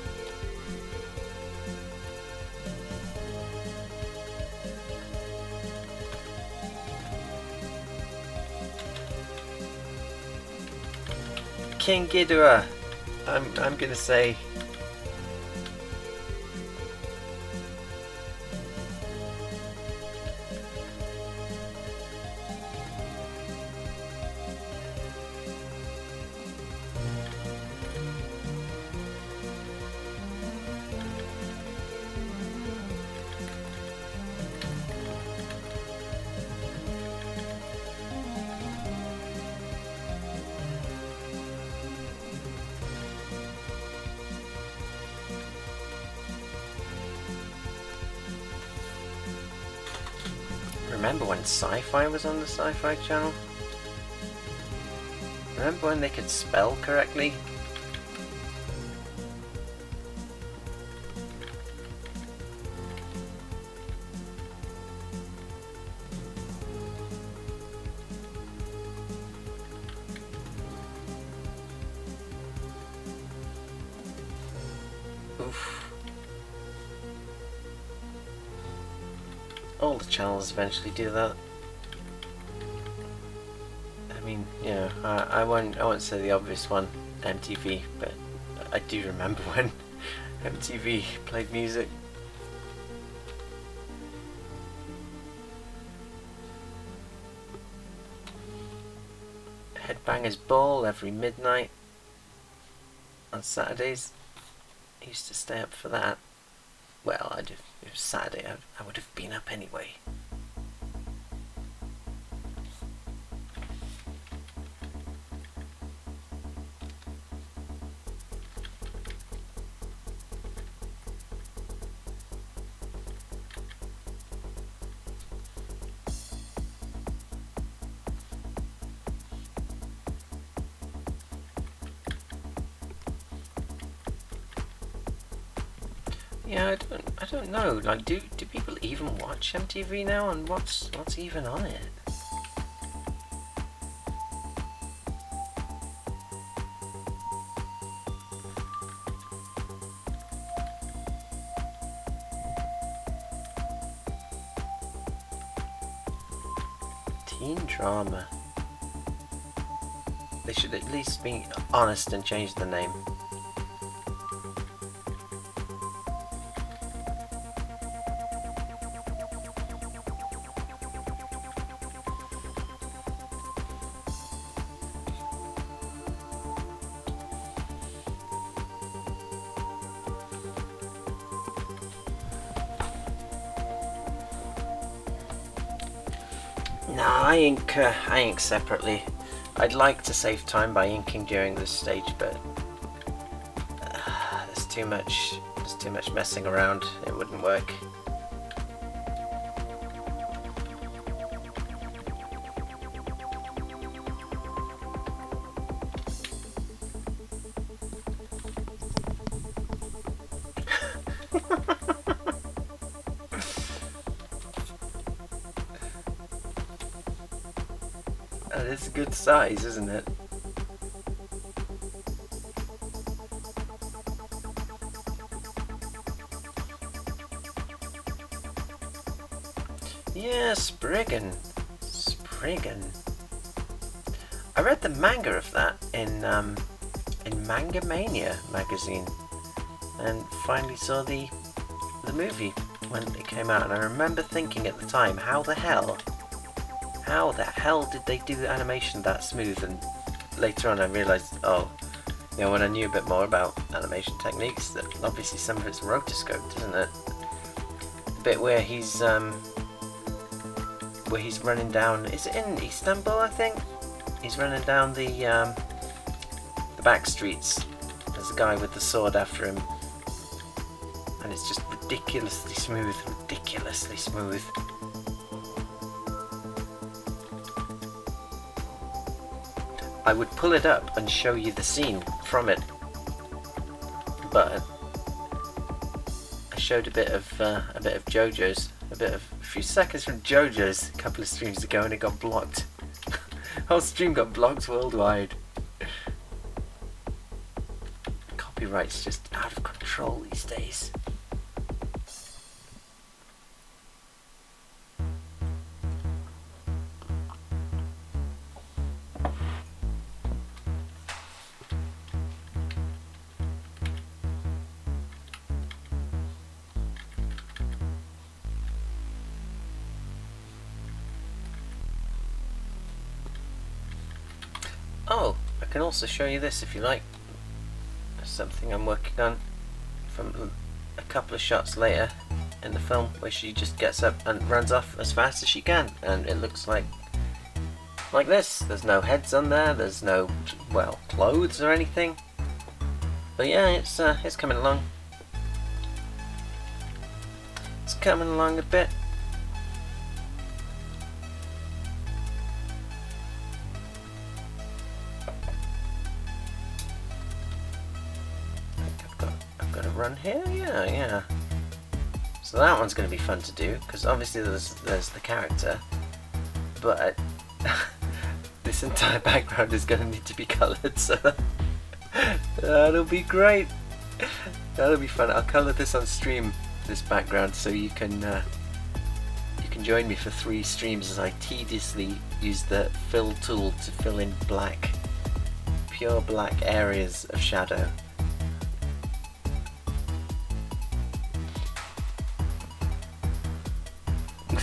King Ghidorah, I'm gonna say. Remember when Sci-Fi was on the Sci-Fi channel? Remember when they could spell correctly? Oof. All the channels eventually do that. I mean, you know, I won't say the obvious one, MTV, but I do remember when MTV played music. Headbangers Ball every midnight on Saturdays. I used to stay up for that. Well, if it was Saturday, I would have been up anyway. Yeah, I don't know. Like, do people even watch MTV now? And what's even on it? Teen drama. They should at least be honest and change the name. No, I ink separately. I'd like to save time by inking during this stage, but there's too much messing around. It wouldn't work. It's a good size, isn't it? Yeah, Spriggan. I read the manga of that in Manga Mania magazine, and finally saw the movie when it came out. And I remember thinking at the time, how the hell did they do the animation that smooth? And later on I realised, oh, you know, when I knew a bit more about animation techniques, that obviously some of it's rotoscoped, isn't it? The bit where he's running down, is it in Istanbul, I think? He's running down the back streets. There's a guy with the sword after him, and it's just ridiculously smooth. I would pull it up and show you the scene from it but I showed a bit of JoJo's, a few seconds from JoJo's a couple of streams ago, and it got blocked. Whole stream got blocked worldwide. Copyright's just out of control these days. Oh, I can also show you this if you like. Something I'm working on from a couple of shots later in the film, where she just gets up and runs off as fast as she can, and it looks like this. There's no heads on there, there's no, well, clothes or anything. But yeah, it's coming along. It's coming along a bit. Run here, yeah. So that one's going to be fun to do, because obviously there's the character, but this entire background is going to need to be coloured, so that'll be great. That'll be fun. I'll colour this on stream, this background, so you can join me for 3 streams as I tediously use the fill tool to fill in black, pure black areas of shadow.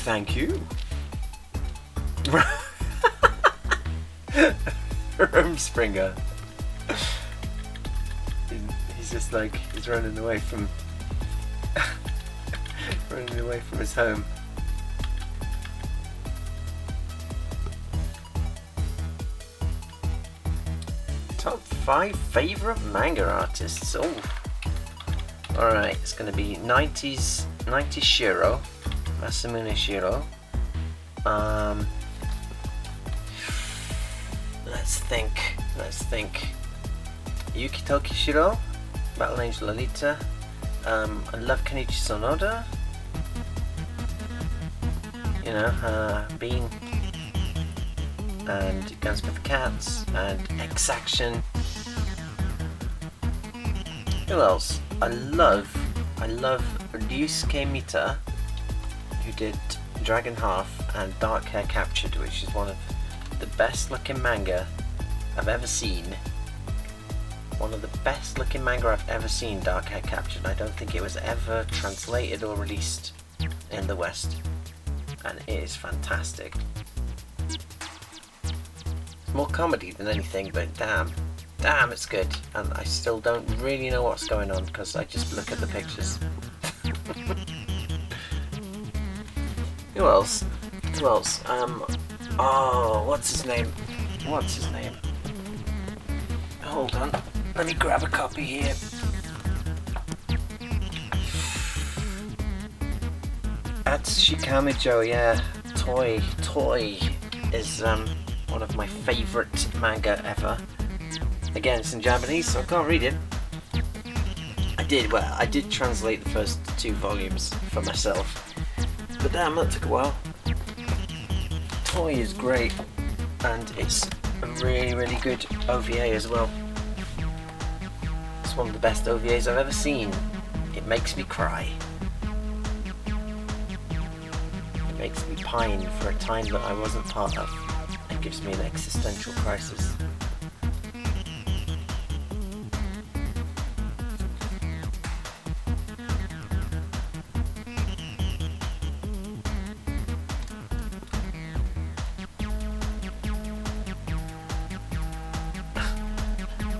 Thank you. Rumspringer. He's just like, he's running away from his home. Top 5 favourite manga artists. Oh. Alright, it's gonna be 90s Shiro. Masamune Shiro. Let's think. Yukitoki Shiro, Battle Angel Alita. I love Kenichi Sonoda. You know, Bean and Gunsmith Cats and X-Action. Who else? I love Ryusuke Mita, who did Dragon Half and Dark Hair Captured, which is one of the best looking manga I've ever seen. One of the best looking manga I've ever seen, Dark Hair Captured. I don't think it was ever translated or released in the West, and it is fantastic. It's more comedy than anything, but damn it's good, and I still don't really know what's going on because I just look at the pictures. Who else? Oh, what's his name? Hold on, let me grab a copy here. That's Shikamijo, yeah. Toy is one of my favourite manga ever. Again, it's in Japanese, so I can't read it. I did translate the first 2 volumes for myself, but damn, that took a while. Toy is great, and it's a really good OVA as well. It's one of the best OVAs I've ever seen. It makes me cry. It makes me pine for a time that I wasn't part of, and gives me an existential crisis.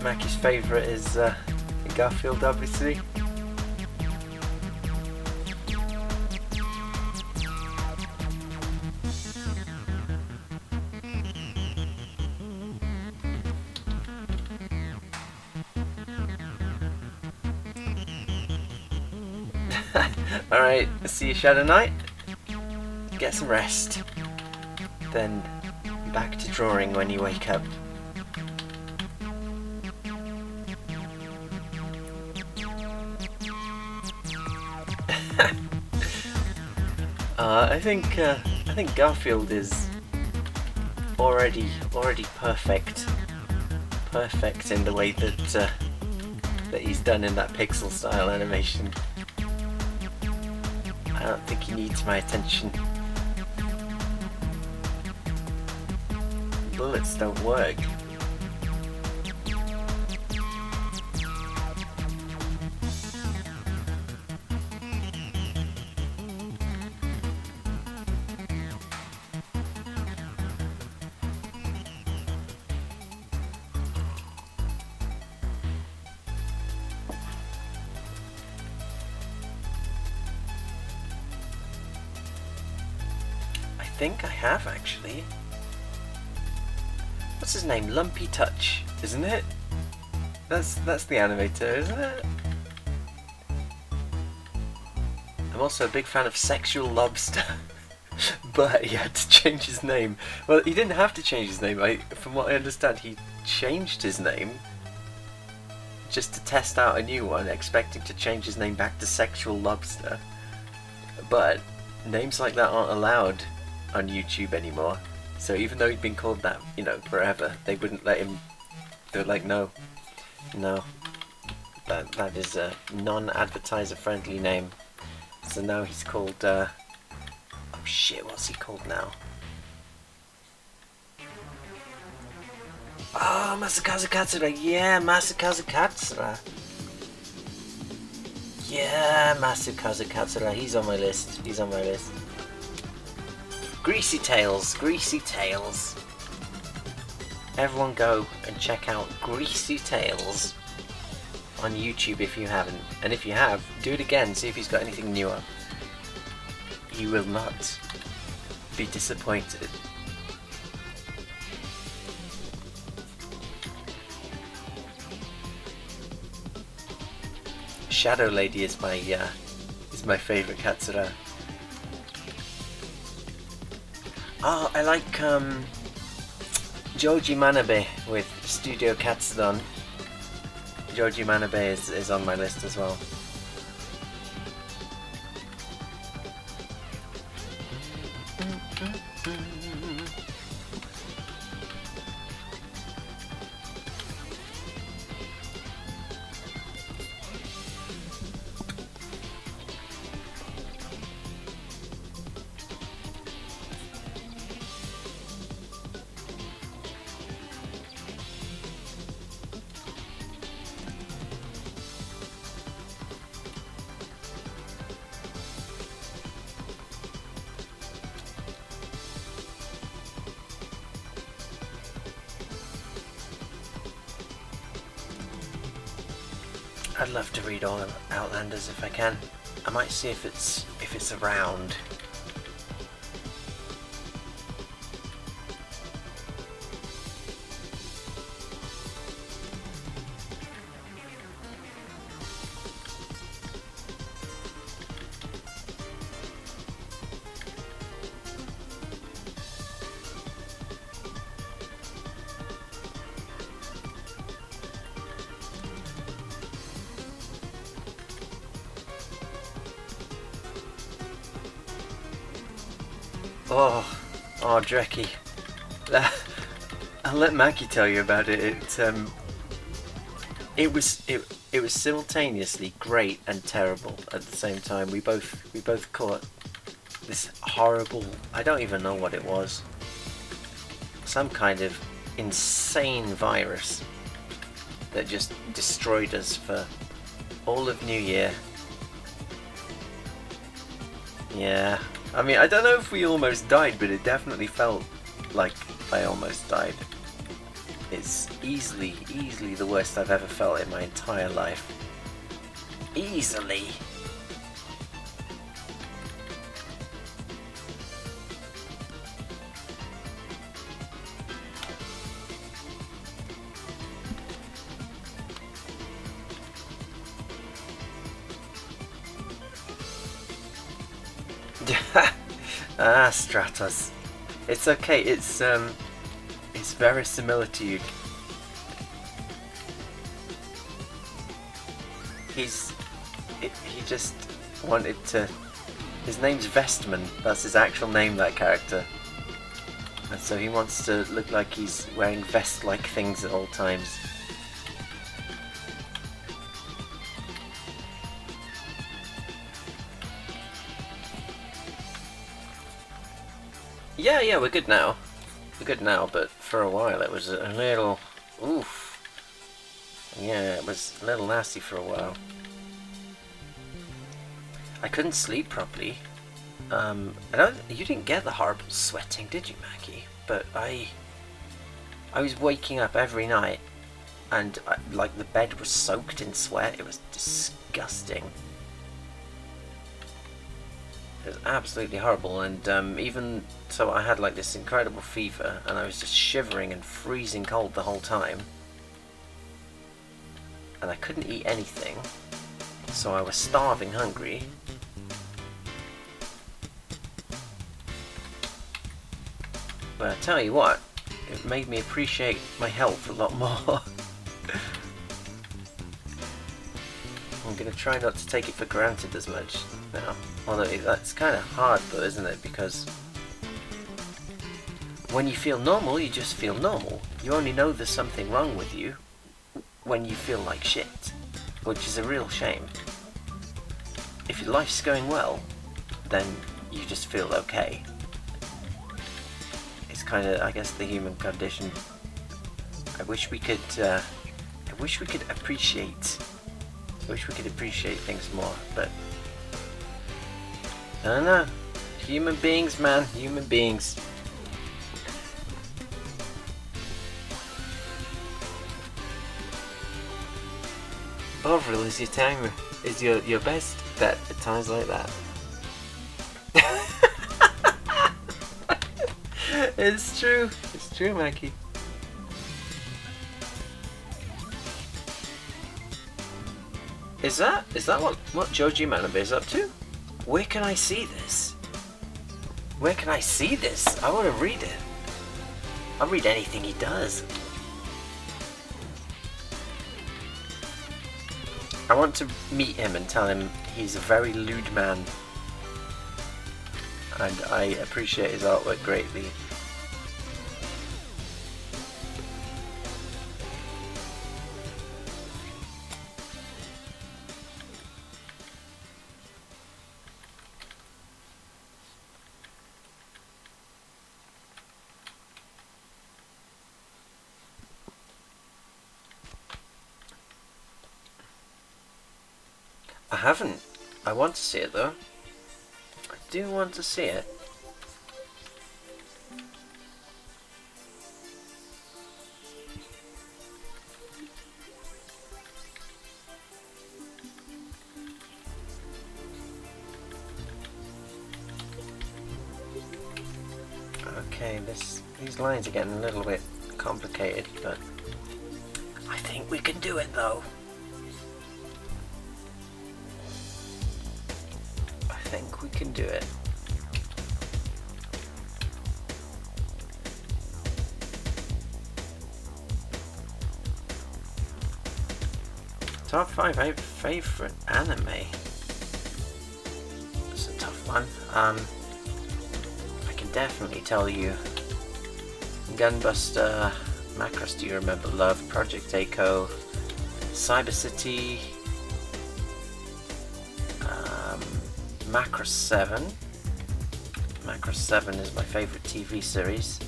Mackie's favourite is Garfield, obviously. Alright, see you Shadow Knight. Get some rest. Then back to drawing when you wake up. I think Garfield is already perfect in the way that he's done in that pixel style animation. I don't think he needs my attention. Bullets don't work. I think I have actually. What's his name? Lumpy Touch, isn't it? That's the animator, isn't it? I'm also a big fan of Sexual Lobster, but he had to change his name. Well, he didn't have to change his name. From what I understand, he changed his name just to test out a new one, expecting to change his name back to Sexual Lobster. But names like that aren't allowed on YouTube anymore. So even though he'd been called that, you know, forever, they wouldn't let him. They were like, no, that is a non-advertiser friendly name. So now he's called. Oh shit, what's he called now? Oh, Masakazu Katsura. Yeah, Masakazu Katsura. Yeah, Masakazu Katsura. He's on my list. Greasy Tails. Everyone go and check out Greasy Tails on YouTube if you haven't. And if you have, do it again, see if he's got anything newer. You will not be disappointed. Shadow Lady is my favourite Katsura. Oh, I like Joji Manabe with Studio Katsudon. Joji Manabe is on my list as well. I'd love to read all Outlanders if I can. I might see if it's around. Oh, Dreki. I'll let Mackie tell you about it. It was simultaneously great and terrible at the same time. We both caught this horrible. I don't even know what it was. Some kind of insane virus that just destroyed us for all of New Year. Yeah. I mean, I don't know if we almost died, but it definitely felt like I almost died. It's easily the worst I've ever felt in my entire life. Easily. Stratos. It's okay. It's verisimilitude. He just wanted to His name's Vestman. That's his actual name, that character. And so he wants to look like he's wearing vest-like things at all times. Yeah, we're good now. We're good now, but for a while it was a little... oof. Yeah, it was a little nasty for a while. I couldn't sleep properly. You didn't get the horrible sweating, did you, Maggie? But I was waking up every night, and like the bed was soaked in sweat. It was disgusting. It was absolutely horrible, and even so, I had like this incredible fever, and I was just shivering and freezing cold the whole time, and I couldn't eat anything, so I was starving hungry. But I tell you what, it made me appreciate my health a lot more. I'm going to try not to take it for granted as much now. Although that's kind of hard though, isn't it? Because when you feel normal, you just feel normal. You only know there's something wrong with you when you feel like shit, which is a real shame. If your life's going well, then you just feel okay. It's kind of, I guess, the human condition. I wish we could appreciate things more, but I don't know. Human beings, man, human beings. Bovril is your timer, is your best bet at times like that. It's true, Maggie. Is that what Joji Manabe is up to? Where can I see this? Where can I see this? I want to read it. I'll read anything he does. I want to meet him and tell him he's a very lewd man, and I appreciate his artwork greatly. I haven't. I want to see it though. I do want to see it. Okay, these lines are getting a little bit complicated, but I think we can do it though. I think we can do it. Top 5 favorite anime. It's a tough one. I can definitely tell you Gunbuster, Macross Do You Remember Love, Project Echo, Cyber City, Macross 7. Macross 7 is my favourite TV series.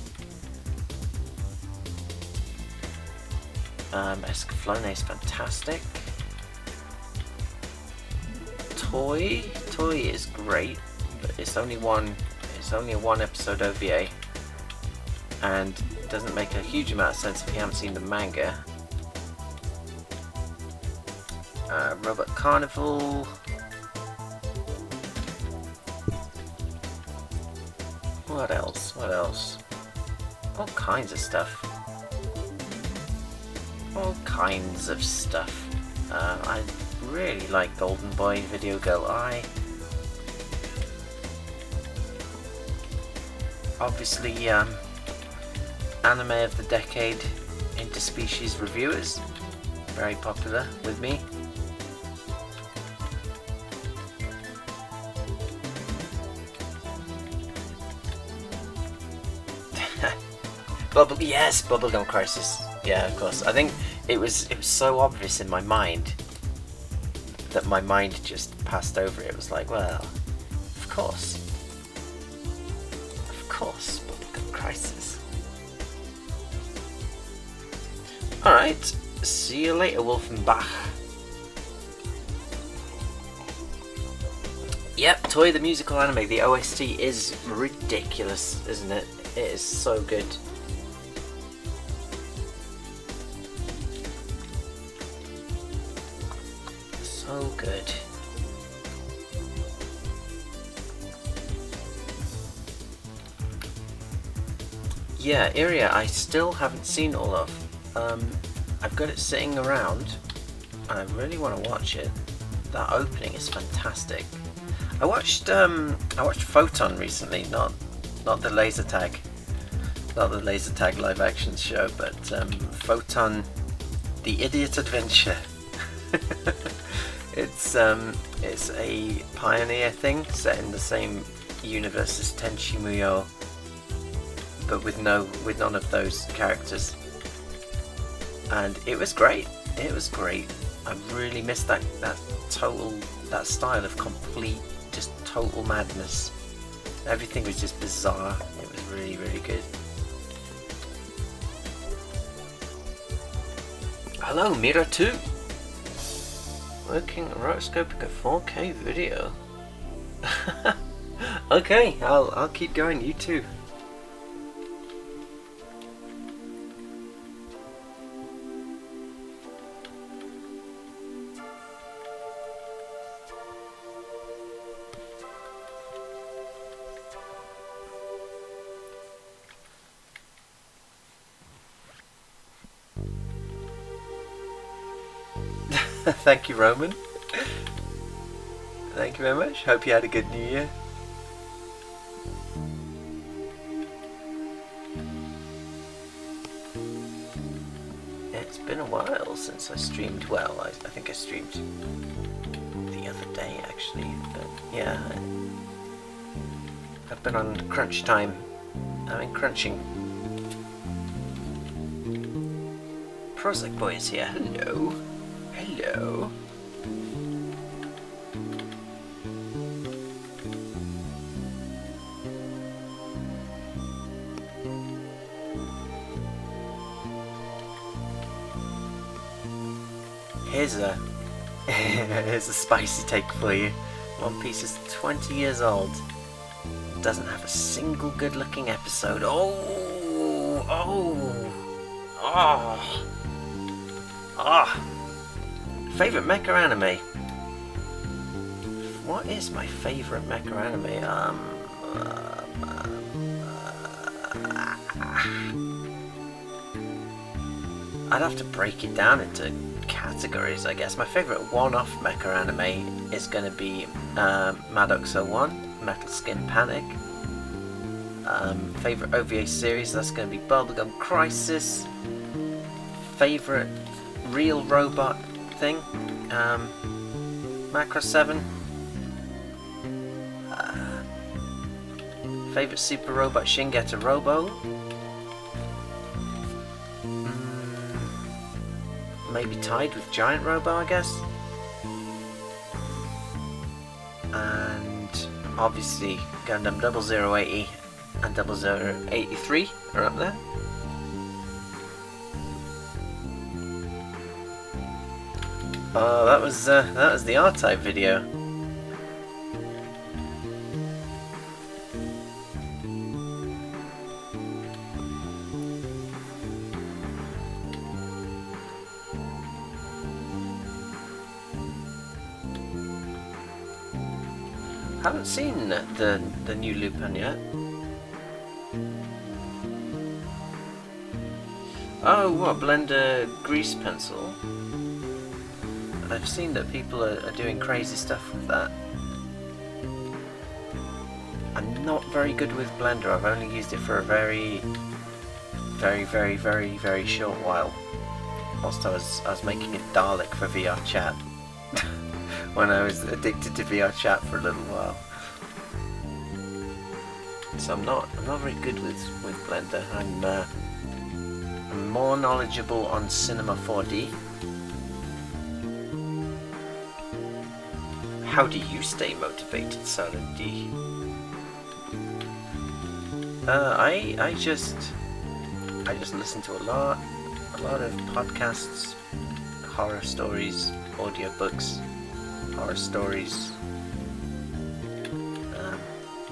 Escaflowne is fantastic. Toy is great, but it's only a one episode OVA, and it doesn't make a huge amount of sense if you haven't seen the manga. Robot Carnival. What else? All kinds of stuff. I really like Golden Boy, Video Girl Eye. Obviously, Anime of the Decade, Interspecies Reviewers, very popular with me. Yes, Bubblegum Crisis. Yeah, of course. I think it was so obvious in my mind that my mind just passed over it. It was like, well, of course, Bubblegum Crisis. All right, see you later, Wolfenbach. Yep, Toy the Musical Anime. The OST is ridiculous, isn't it? It is so good. So good. Yeah, Iria, I still haven't seen all of. I've got it sitting around, and I really want to watch it. That opening is fantastic. I watched Photon recently, not the laser tag live action show, but Photon, the Idiot Adventure. It's a Pioneer thing set in the same universe as Tenchi Muyo, but with none of those characters. And it was great. It was great. I really missed that style of complete, just total madness. Everything was just bizarre. It was really, really good. Hello, Mira 2. Working rotoscoping a 4K video. Okay, I'll keep going. You too. Thank you, Roman. Thank you very much. Hope you had a good New Year. It's been a while since I streamed. Well, I think I streamed the other day actually, but yeah, I've been on crunch time. I mean crunching. Prozac Boy is here. Hello. Hello. Here's a spicy take for you. One Piece is 20 years old. Doesn't have a single good-looking episode. Favorite mecha anime? What is my favorite mecha anime? I'd have to break it down into categories, I guess. My favorite one-off mecha anime is going to be Maddox 01, Metal Skin Panic. Favorite OVA series, that's going to be Bubblegum Crisis. Favorite real robot thing, Macro 7. Favorite super robot, Shingeta Robo. Maybe tied with Giant Robo, I guess. And obviously Gundam 0080 and 0083 are up there. Oh, that was the R-Type video. Haven't seen the new Lupin yet. Oh, what, Blender grease pencil? I've seen that people are doing crazy stuff with that. I'm not very good with Blender. I've only used it for a very short while. Whilst I was making a Dalek for VR chat. When I was addicted to VR chat for a little while. So I'm not very good with Blender. I'm more knowledgeable on Cinema 4D. How do you stay motivated, Silent D? I just listen to a lot of podcasts, horror stories, audiobooks, horror stories,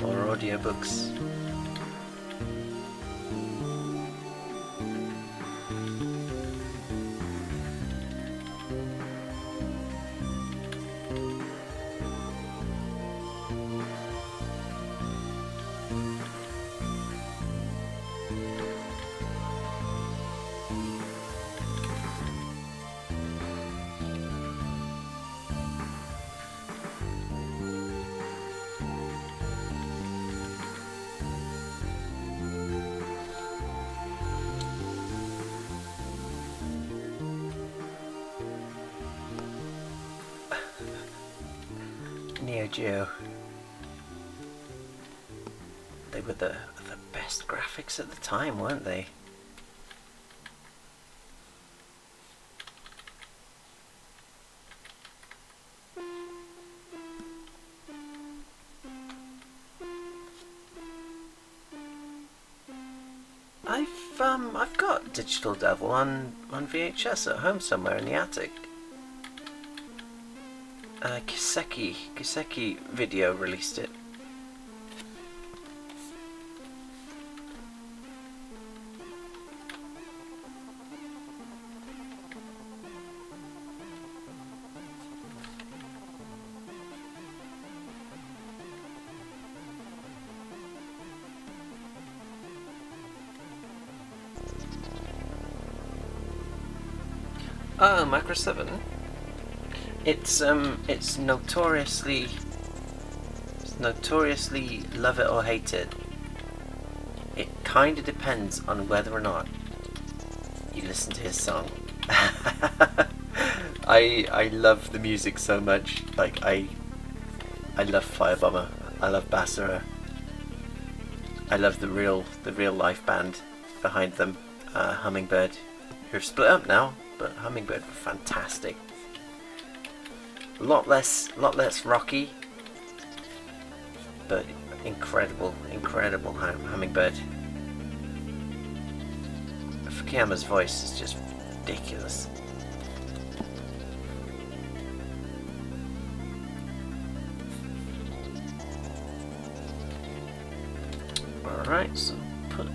more audiobooks. Neo Geo. They were the best graphics at the time, weren't they? I've got Digital Devil on VHS at home somewhere in the attic. Kiseki Video released it. Oh, Macro 7. It's notoriously love it or hate it. It kind of depends on whether or not you listen to his song. I love the music so much. Like I love Firebomber. I love Basara. I love the real life band behind them, Hummingbird, who have split up now, but Hummingbird were fantastic. A lot less rocky, but incredible Hummingbird. Fukuyama's voice is just ridiculous. Alright, so put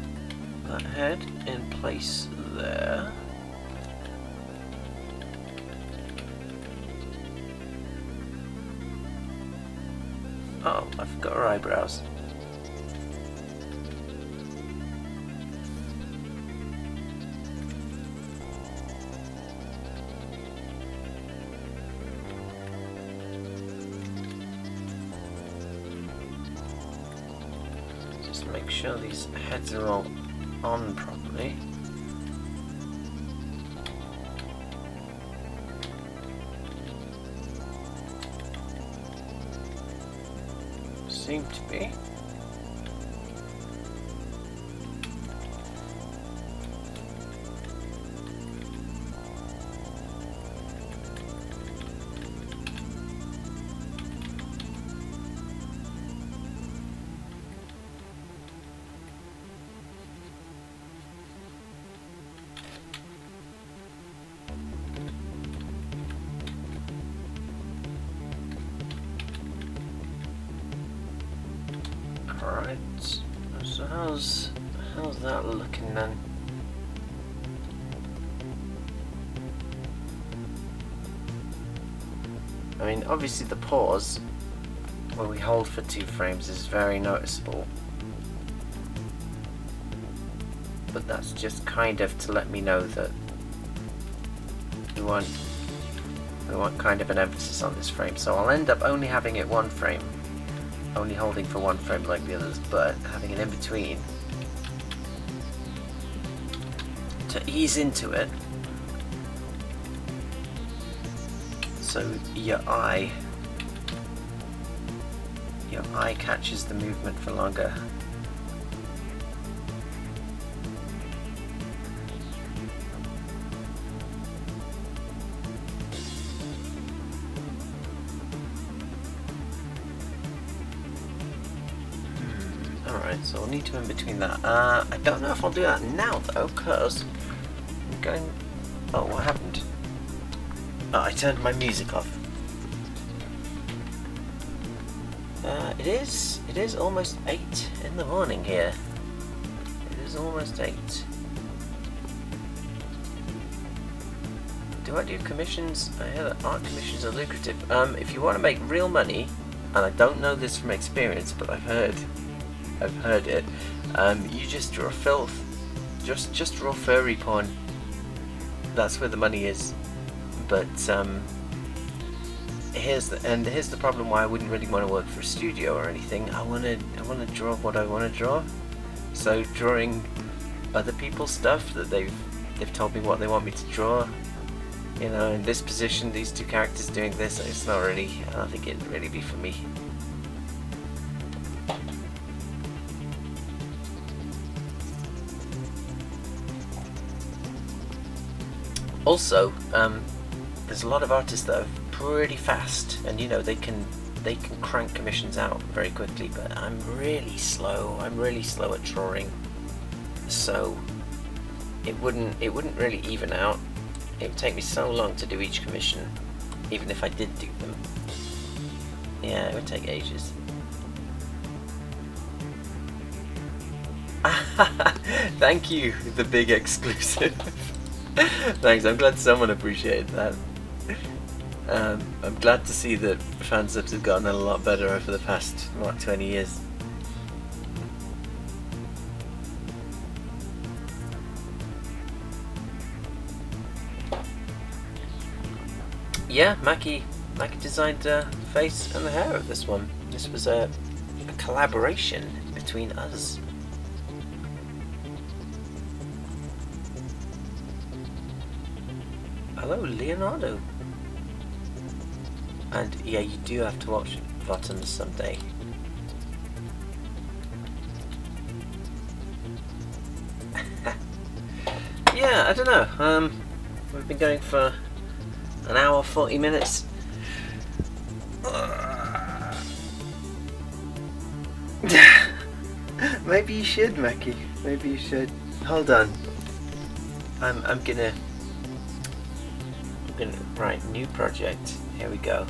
that head in place there. Oh, I forgot her eyebrows. Just make sure these heads are all on properly. Seem to be. Alright, so how's that looking then? I mean, obviously the pause when we hold for 2 frames is very noticeable, but that's just kind of to let me know that we want kind of an emphasis on this frame. So I'll end up only having it 1 frame, only holding for 1 frame like the others, but having it in between to ease into it, so your eye catches the movement for longer. Alright, so we'll need to in between that. I don't know if I'll do that now though, because I'm going... Oh, what happened? Oh, I turned my music off. It is almost 8 in the morning here. It is almost 8. Do I do commissions? I hear that art commissions are lucrative. If you want to make real money, and I don't know this from experience, but I've heard it. You just draw filth, just draw furry porn. That's where the money is. But here's the problem why I wouldn't really want to work for a studio or anything. I want to draw what I want to draw. So drawing other people's stuff that they've told me what they want me to draw. You know, in this position, these two characters doing this, it's not really, I don't think it'd really be for me. Also, there's a lot of artists that are pretty fast, and you know, they can crank commissions out very quickly, but I'm really slow at drawing, so it wouldn't really even out. It would take me so long to do each commission, even if I did do them. Yeah, it would take ages. Thank you, the big exclusive. Thanks, I'm glad someone appreciated that. I'm glad to see that fan subs have gotten a lot better over the past, what, 20 years. Yeah, Maki designed the face and the hair of this one. This was a collaboration between us. Hello, Leonardo. And yeah, you do have to watch Bottoms someday. Yeah, I don't know. We've been going for an hour 40 minutes. Maybe you should, Maki. Maybe you should. Hold on. I'm gonna write new project. Here we go.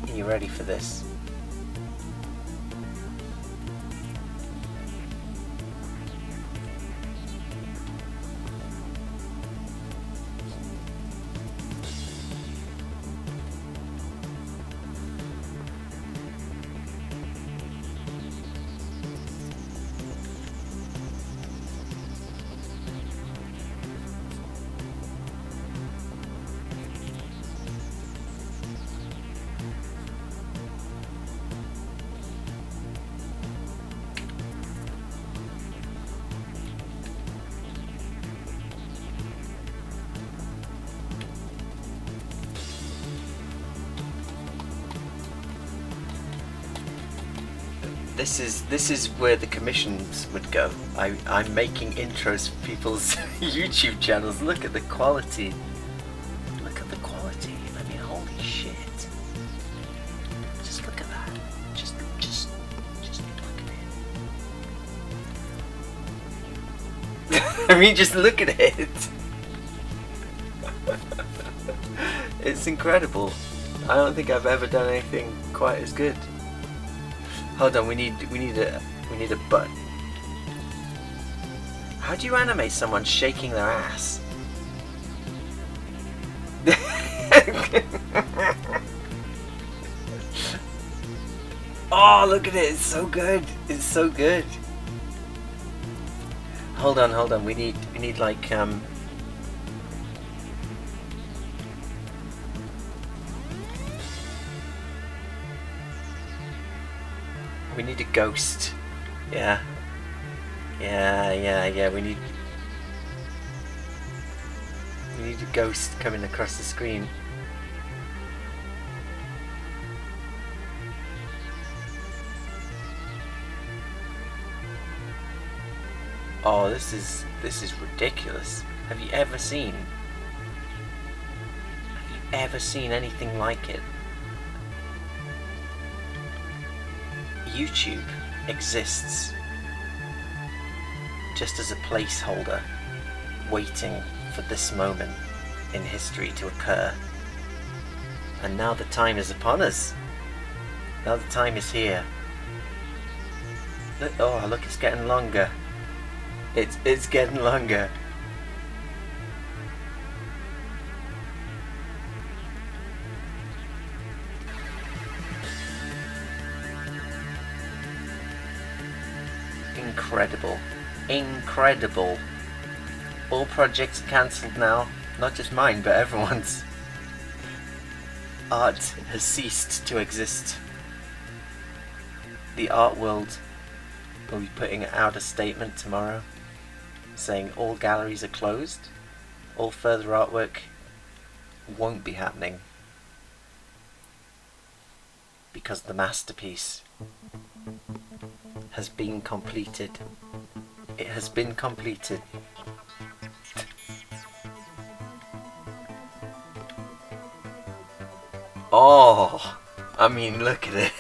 Are you ready for this? This is where the commissions would go. I'm making intros for people's YouTube channels. Look at the quality. Look at the quality. I mean, holy shit. Just look at that. Just look at it. I mean, just look at it. It's incredible. I don't think I've ever done anything quite as good. Hold on, we need a butt. How do you animate someone shaking their ass? Oh, look at it! It's so good. It's so good. Hold on. We need like we need a ghost. Yeah. We need a ghost coming across the screen. Oh, this is ridiculous. Have you ever seen anything like it? YouTube exists just as a placeholder, waiting for this moment in history to occur. And now the time is upon us. Now the time is here. Look, oh look, it's getting longer. It's getting longer. Incredible. Incredible. All projects cancelled now. Not just mine, but everyone's. Art has ceased to exist. The art world will be putting out a statement tomorrow saying all galleries are closed. All further artwork won't be happening because the masterpiece has been completed. It has been completed. Oh, I mean, look at it.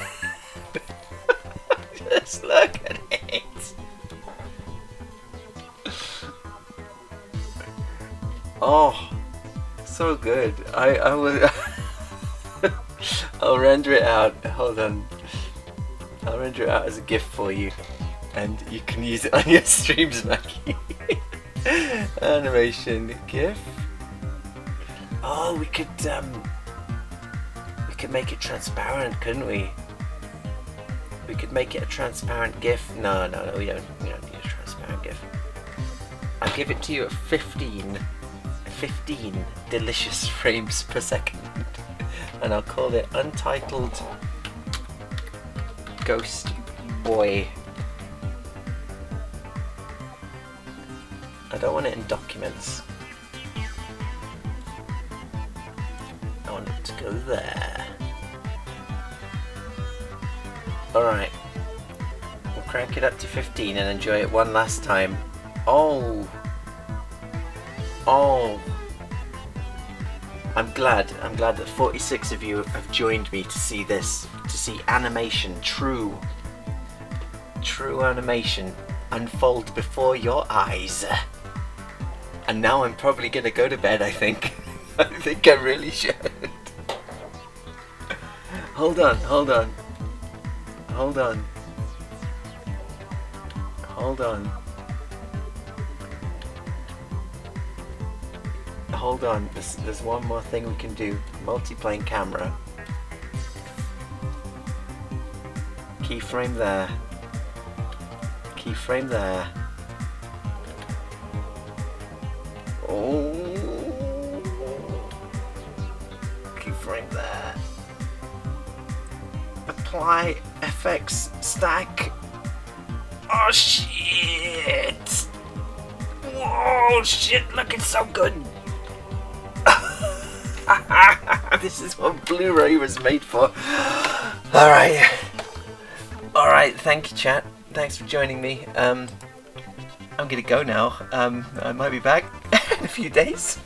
Just look at it. Oh, so good. I will. I'll render it out. Hold on. I'll render it out as a GIF for you, and you can use it on your streams, Mackie. Animation GIF. Oh, we could make it transparent, couldn't we? We could make it a transparent GIF. No, we don't need a transparent GIF. I'll give it to you at 15 delicious frames per second, and I'll call it Untitled Ghost Boy. I don't want it in documents. I want it to go there. Alright. We'll crank it up to 15 and enjoy it one last time. Oh! I'm glad that 46 of you have joined me to see this, to see animation, true animation unfold before your eyes. And now I'm probably gonna go to bed, I think. I think I really should. Hold on. Hold on, there's one more thing we can do. Multiplane camera. Keyframe there. Keyframe there. Oh. Keyframe there. Apply FX stack. Oh shit! Whoa, shit, looking so good! This is what Blu-ray was made for. Alright, thank you chat. Thanks for joining me. I'm gonna go now. I might be back in a few days.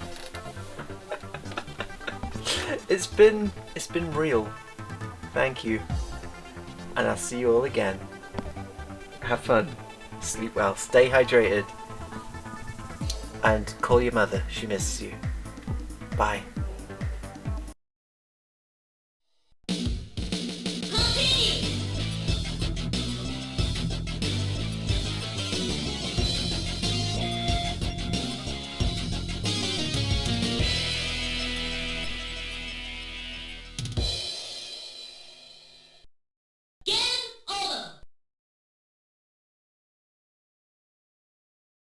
It's been real. Thank you. And I'll see you all again. Have fun. Sleep well. Stay hydrated. And call your mother. She misses you. Bye.